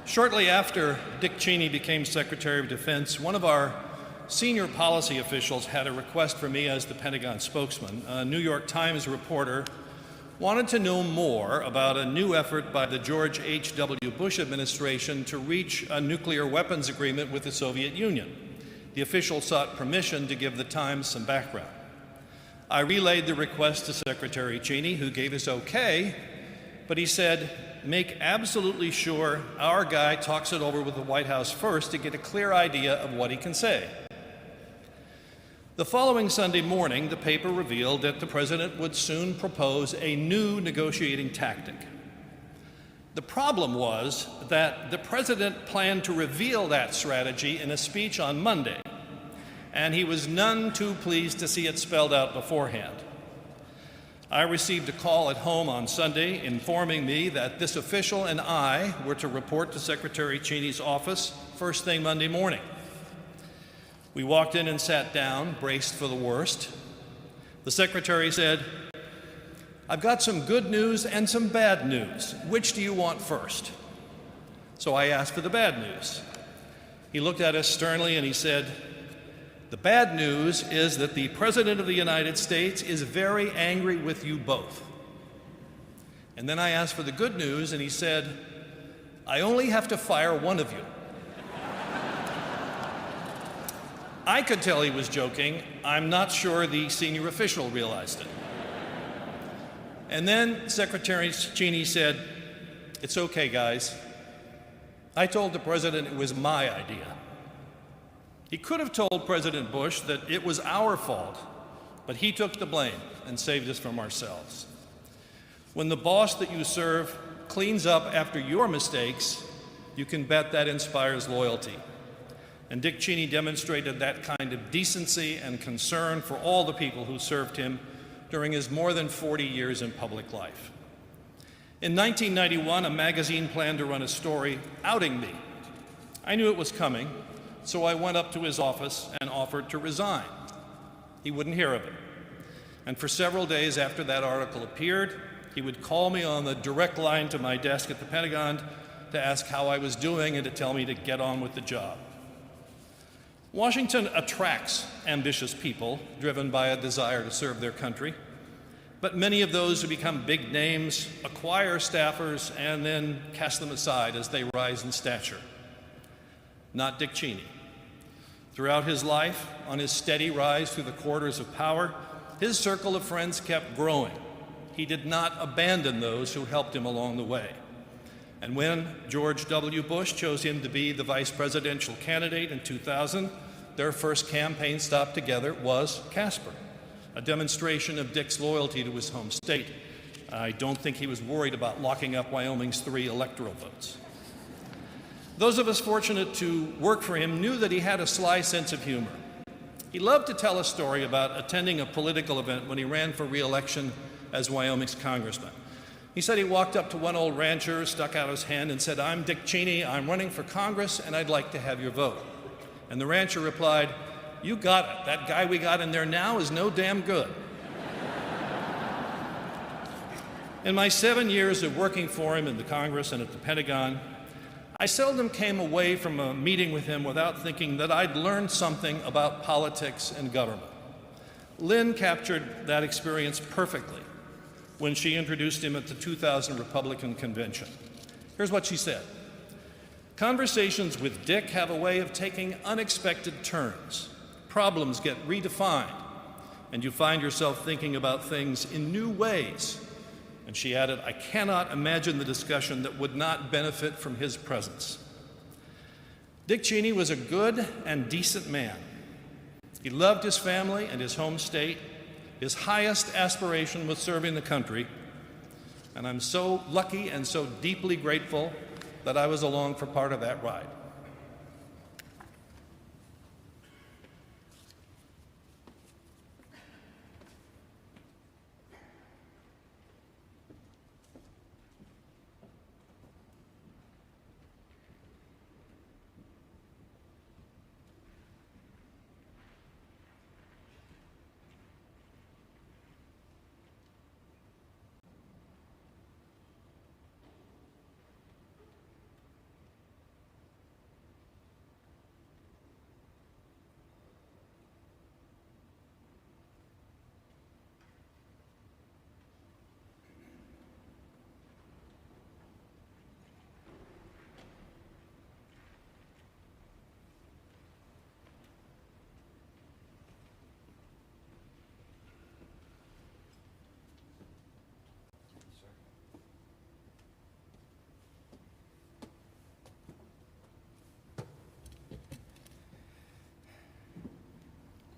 Shortly after Dick Cheney became Secretary of Defense, one of our senior policy officials had a request for me as the Pentagon spokesman. A New York Times reporter wanted to know more about a new effort by the George H.W. Bush administration to reach a nuclear weapons agreement with the Soviet Union. The official sought permission to give the Times some background. I relayed the request to Secretary Cheney, who gave us okay, but he said, "Make absolutely sure our guy talks it over with the White House first to get a clear idea of what he can say." The following Sunday morning, the paper revealed that the president would soon propose a new negotiating tactic. The problem was that the president planned to reveal that strategy in a speech on Monday, and he was none too pleased to see it spelled out beforehand. I received a call at home on Sunday informing me that this official and I were to report to Secretary Cheney's office first thing Monday morning. We walked in and sat down, braced for the worst. The secretary said, "I've got some good news and some bad news. Which do you want first?" So I asked for the bad news. He looked at us sternly and he said, "The bad news is that the President of the United States is very angry with you both." And then I asked for the good news, and he said, "I only have to fire one of you." I could tell he was joking. I'm not sure the senior official realized it. And then Secretary Cheney said, "It's okay, guys. I told the president it was my idea." He could have told President Bush that it was our fault, but he took the blame and saved us from ourselves. When the boss that you serve cleans up after your mistakes, you can bet that inspires loyalty. And Dick Cheney demonstrated that kind of decency and concern for all the people who served him during his more than 40 years in public life. In 1991, a magazine planned to run a story outing me. I knew it was coming, so I went up to his office and offered to resign. He wouldn't hear of it. And for several days after that article appeared, he would call me on the direct line to my desk at the Pentagon to ask how I was doing and to tell me to get on with the job. Washington attracts ambitious people driven by a desire to serve their country, but many of those who become big names acquire staffers and then cast them aside as they rise in stature. Not Dick Cheney. Throughout his life, on his steady rise through the corridors of power, his circle of friends kept growing. He did not abandon those who helped him along the way. And when George W. Bush chose him to be the vice presidential candidate in 2000, their first campaign stop together was Casper, a demonstration of Dick's loyalty to his home state. I don't think he was worried about locking up Wyoming's 3 electoral votes. Those of us fortunate to work for him knew that he had a sly sense of humor. He loved to tell a story about attending a political event when he ran for re-election as Wyoming's congressman. He said he walked up to one old rancher, stuck out his hand and said, "I'm Dick Cheney, I'm running for Congress, and I'd like to have your vote." And the rancher replied, "You got it. That guy we got in there now is no damn good." In my 7 years of working for him in the Congress and at the Pentagon, I seldom came away from a meeting with him without thinking that I'd learned something about politics and government. Lynn captured that experience perfectly when she introduced him at the 2000 Republican Convention. Here's what she said. "Conversations with Dick have a way of taking unexpected turns. Problems get redefined, and you find yourself thinking about things in new ways." And she added, "I cannot imagine the discussion that would not benefit from his presence." Dick Cheney was a good and decent man. He loved his family and his home state. His highest aspiration was serving the country. And I'm so lucky and so deeply grateful that I was along for part of that ride.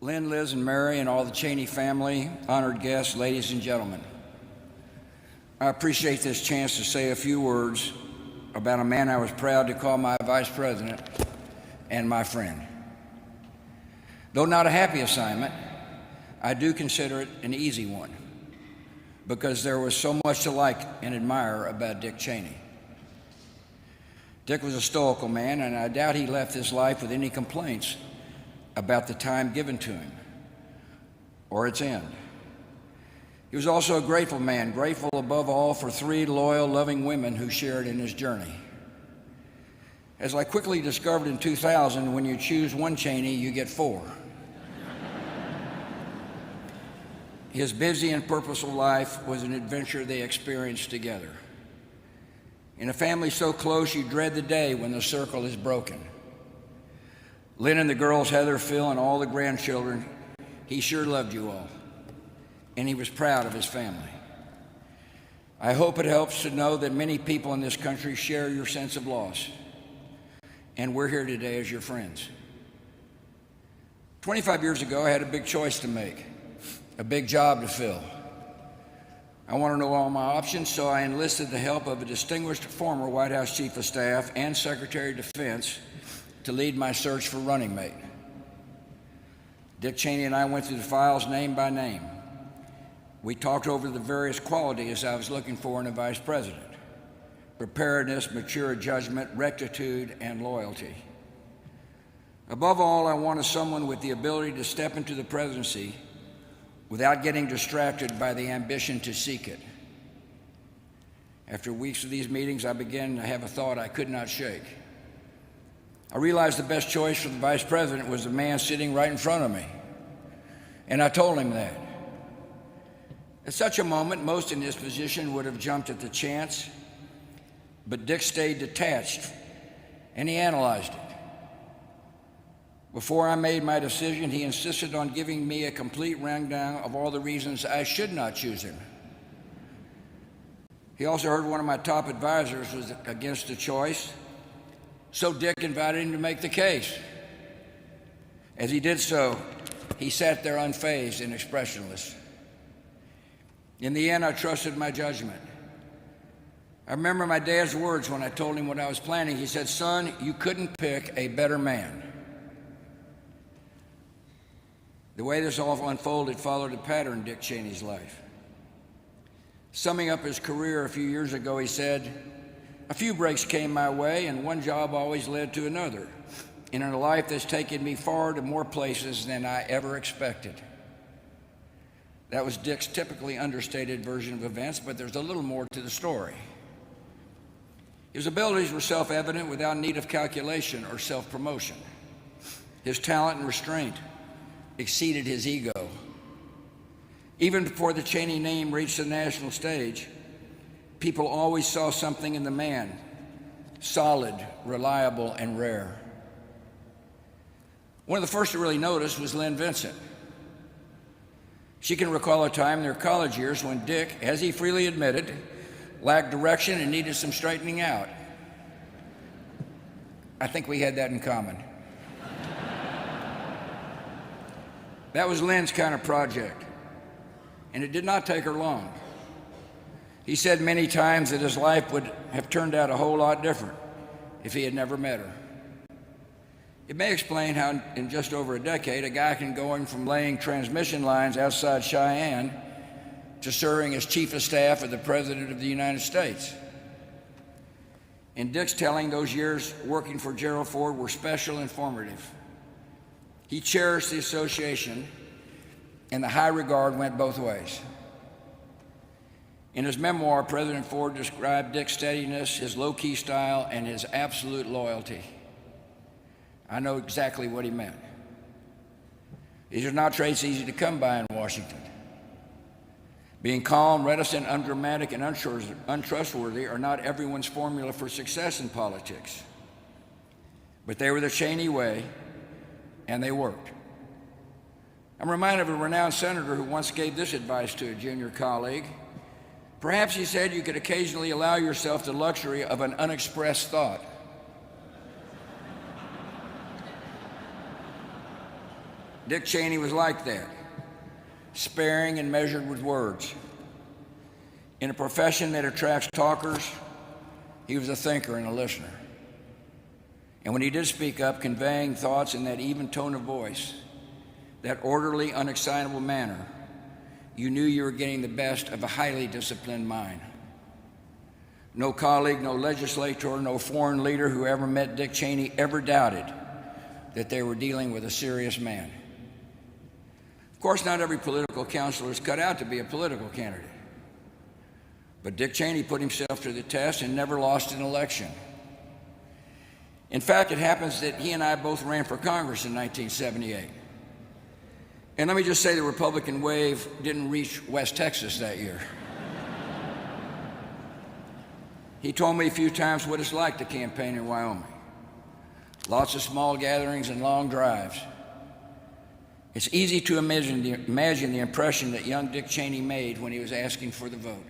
Lynn, Liz, and Mary, and all the Cheney family, honored guests, ladies and gentlemen. I appreciate this chance to say a few words about a man I was proud to call my vice president and my friend. Though not a happy assignment, I do consider it an easy one because there was so much to like and admire about Dick Cheney. Dick was a stoical man, and I doubt he left his life with any complaints about the time given to him or its end. He was also a grateful man, grateful above all for 3 loyal, loving women who shared in his journey. As I quickly discovered in 2000, when you choose one Cheney, you get 4. His busy and purposeful life was an adventure they experienced together. In a family so close, you dread the day when the circle is broken. Lynn and the girls, Heather, Phil, and all the grandchildren, he sure loved you all, and he was proud of his family. I hope it helps to know that many people in this country share your sense of loss, and we're here today as your friends. 25 years ago, I had a big choice to make, a big job to fill. I want to know all my options, so I enlisted the help of a distinguished former White House Chief of Staff and Secretary of Defense to lead my search for running mate. Dick Cheney and I went through the files name by name. We talked over the various qualities I was looking for in a vice president: preparedness, mature judgment, rectitude, and loyalty. Above all, I wanted someone with the ability to step into the presidency without getting distracted by the ambition to seek it. After weeks of these meetings, I began to have a thought I could not shake. I realized the best choice for the vice president was the man sitting right in front of me, and I told him that. At such a moment, most in this position would have jumped at the chance, but Dick stayed detached, and he analyzed it. Before I made my decision, he insisted on giving me a complete rundown of all the reasons I should not choose him. He also heard one of my top advisors was against the choice, so Dick invited him to make the case. As he did so, he sat there unfazed and expressionless. In the end, I trusted my judgment. I remember my dad's words when I told him what I was planning. He said, "Son, you couldn't pick a better man." The way this all unfolded followed a pattern in Dick Cheney's life. Summing up his career a few years ago, he said, "A few breaks came my way, and one job always led to another, and in a life that's taken me far to more places than I ever expected." That was Dick's typically understated version of events, but there's a little more to the story. His abilities were self-evident without need of calculation or self-promotion. His talent and restraint exceeded his ego. Even before the Cheney name reached the national stage, people always saw something in the man, solid, reliable, and rare. One of the first to really notice was Lynn Vincent. She can recall a time in their college years when Dick, as he freely admitted, lacked direction and needed some straightening out. I think we had that in common. That was Lynn's kind of project, and it did not take her long. He said many times that his life would have turned out a whole lot different if he had never met her. It may explain how in just over a decade, a guy can go in from laying transmission lines outside Cheyenne to serving as chief of staff of the President of the United States. In Dick's telling, those years working for Gerald Ford were special and formative. He cherished the association, and the high regard went both ways. In his memoir, President Ford described Dick's steadiness, his low-key style, and his absolute loyalty. I know exactly what he meant. These are not traits easy to come by in Washington. Being calm, reticent, undramatic, and untrustworthy are not everyone's formula for success in politics. But they were the Cheney way, and they worked. I'm reminded of a renowned senator who once gave this advice to a junior colleague. Perhaps he said you could occasionally allow yourself the luxury of an unexpressed thought. Dick Cheney was like that, sparing and measured with words. In a profession that attracts talkers, he was a thinker and a listener. And when he did speak up, conveying thoughts in that even tone of voice, that orderly, unexcitable manner, you knew you were getting the best of a highly disciplined mind. No colleague, no legislator, no foreign leader who ever met Dick Cheney ever doubted that they were dealing with a serious man. Of course, not every political counselor is cut out to be a political candidate. But Dick Cheney put himself to the test and never lost an election. In fact, it happens that he and I both ran for Congress in 1978. And let me just say the Republican wave didn't reach West Texas that year. He told me a few times what it's like to campaign in Wyoming. Lots of small gatherings and long drives. It's easy to imagine the impression that young Dick Cheney made when he was asking for the vote.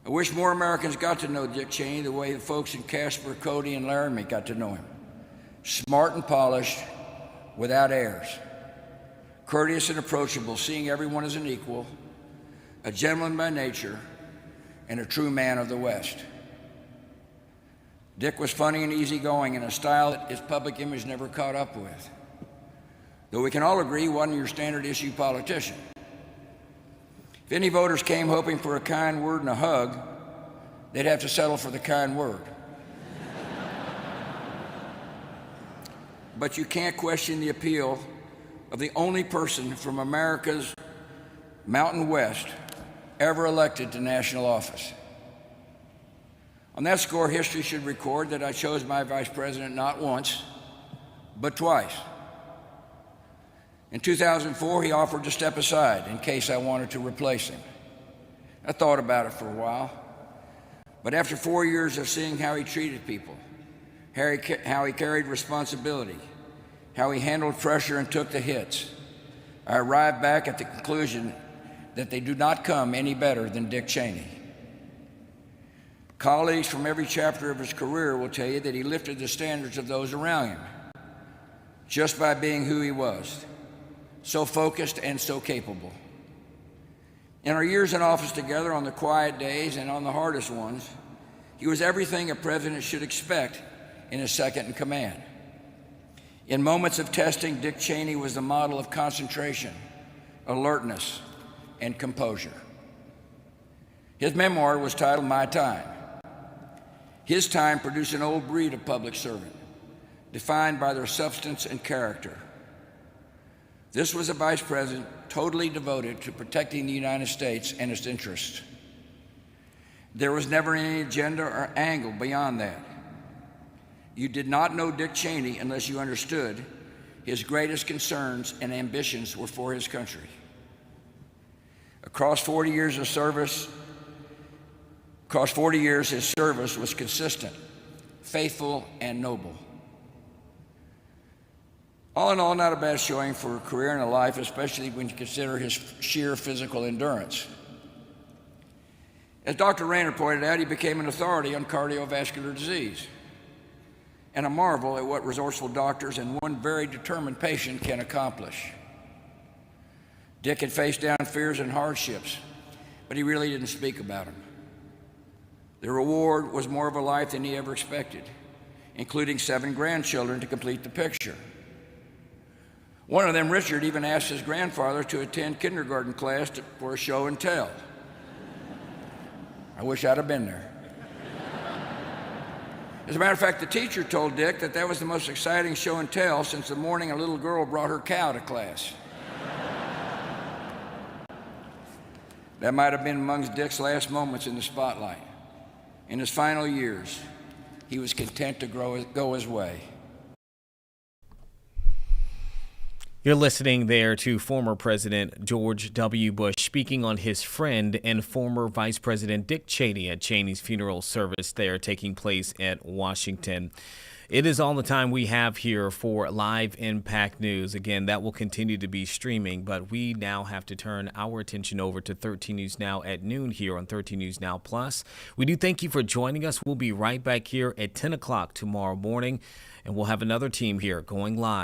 I wish more Americans got to know Dick Cheney the way the folks in Casper, Cody, and Laramie got to know him. Smart and polished, without airs. Courteous and approachable, seeing everyone as an equal, a gentleman by nature, and a true man of the West. Dick was funny and easygoing in a style that his public image never caught up with. Though we can all agree he wasn't your standard issue politician. If any voters came hoping for a kind word and a hug, they'd have to settle for the kind word. But you can't question the appeal of the only person from America's Mountain West ever elected to national office. On that score, history should record that I chose my vice president not once, but twice. In 2004, he offered to step aside in case I wanted to replace him. I thought about it for a while, but after 4 years of seeing how he treated people, how he carried responsibility, how he handled pressure and took the hits, I arrived back at the conclusion that they do not come any better than Dick Cheney. Colleagues from every chapter of his career will tell you that he lifted the standards of those around him just by being who he was, so focused and so capable. In our years in office together, on the quiet days and on the hardest ones, he was everything a president should expect in a second in command. In moments of testing, Dick Cheney was the model of concentration, alertness, and composure. His memoir was titled My Time. His time produced an old breed of public servant, defined by their substance and character. This was a vice president totally devoted to protecting the United States and its interests. There was never any agenda or angle beyond that. You did not know Dick Cheney unless you understood his greatest concerns and ambitions were for his country. Across 40 years, his service was consistent, faithful, and noble. All in all, not a bad showing for a career and a life, especially when you consider his sheer physical endurance. As Dr. Rayner pointed out, he became an authority on cardiovascular disease and a marvel at what resourceful doctors and one very determined patient can accomplish. Dick had faced down fears and hardships, but he really didn't speak about them. The reward was more of a life than he ever expected, including 7 grandchildren to complete the picture. One of them, Richard, even asked his grandfather to attend kindergarten class for a show and tell. I wish I'd have been there. As a matter of fact, the teacher told Dick that was the most exciting show and tell since the morning a little girl brought her cow to class. That might have been amongst Dick's last moments in the spotlight. In his final years, he was content to go his way. You're listening there to former President George W. Bush speaking on his friend and former Vice President Dick Cheney at Cheney's funeral service there taking place at Washington. It is all the time we have here for Live Impact News. Again, that will continue to be streaming, but we now have to turn our attention over to 13 News Now at noon here on 13 News Now Plus. We do thank you for joining us. We'll be right back here at 10 o'clock tomorrow morning, and we'll have another team here going live.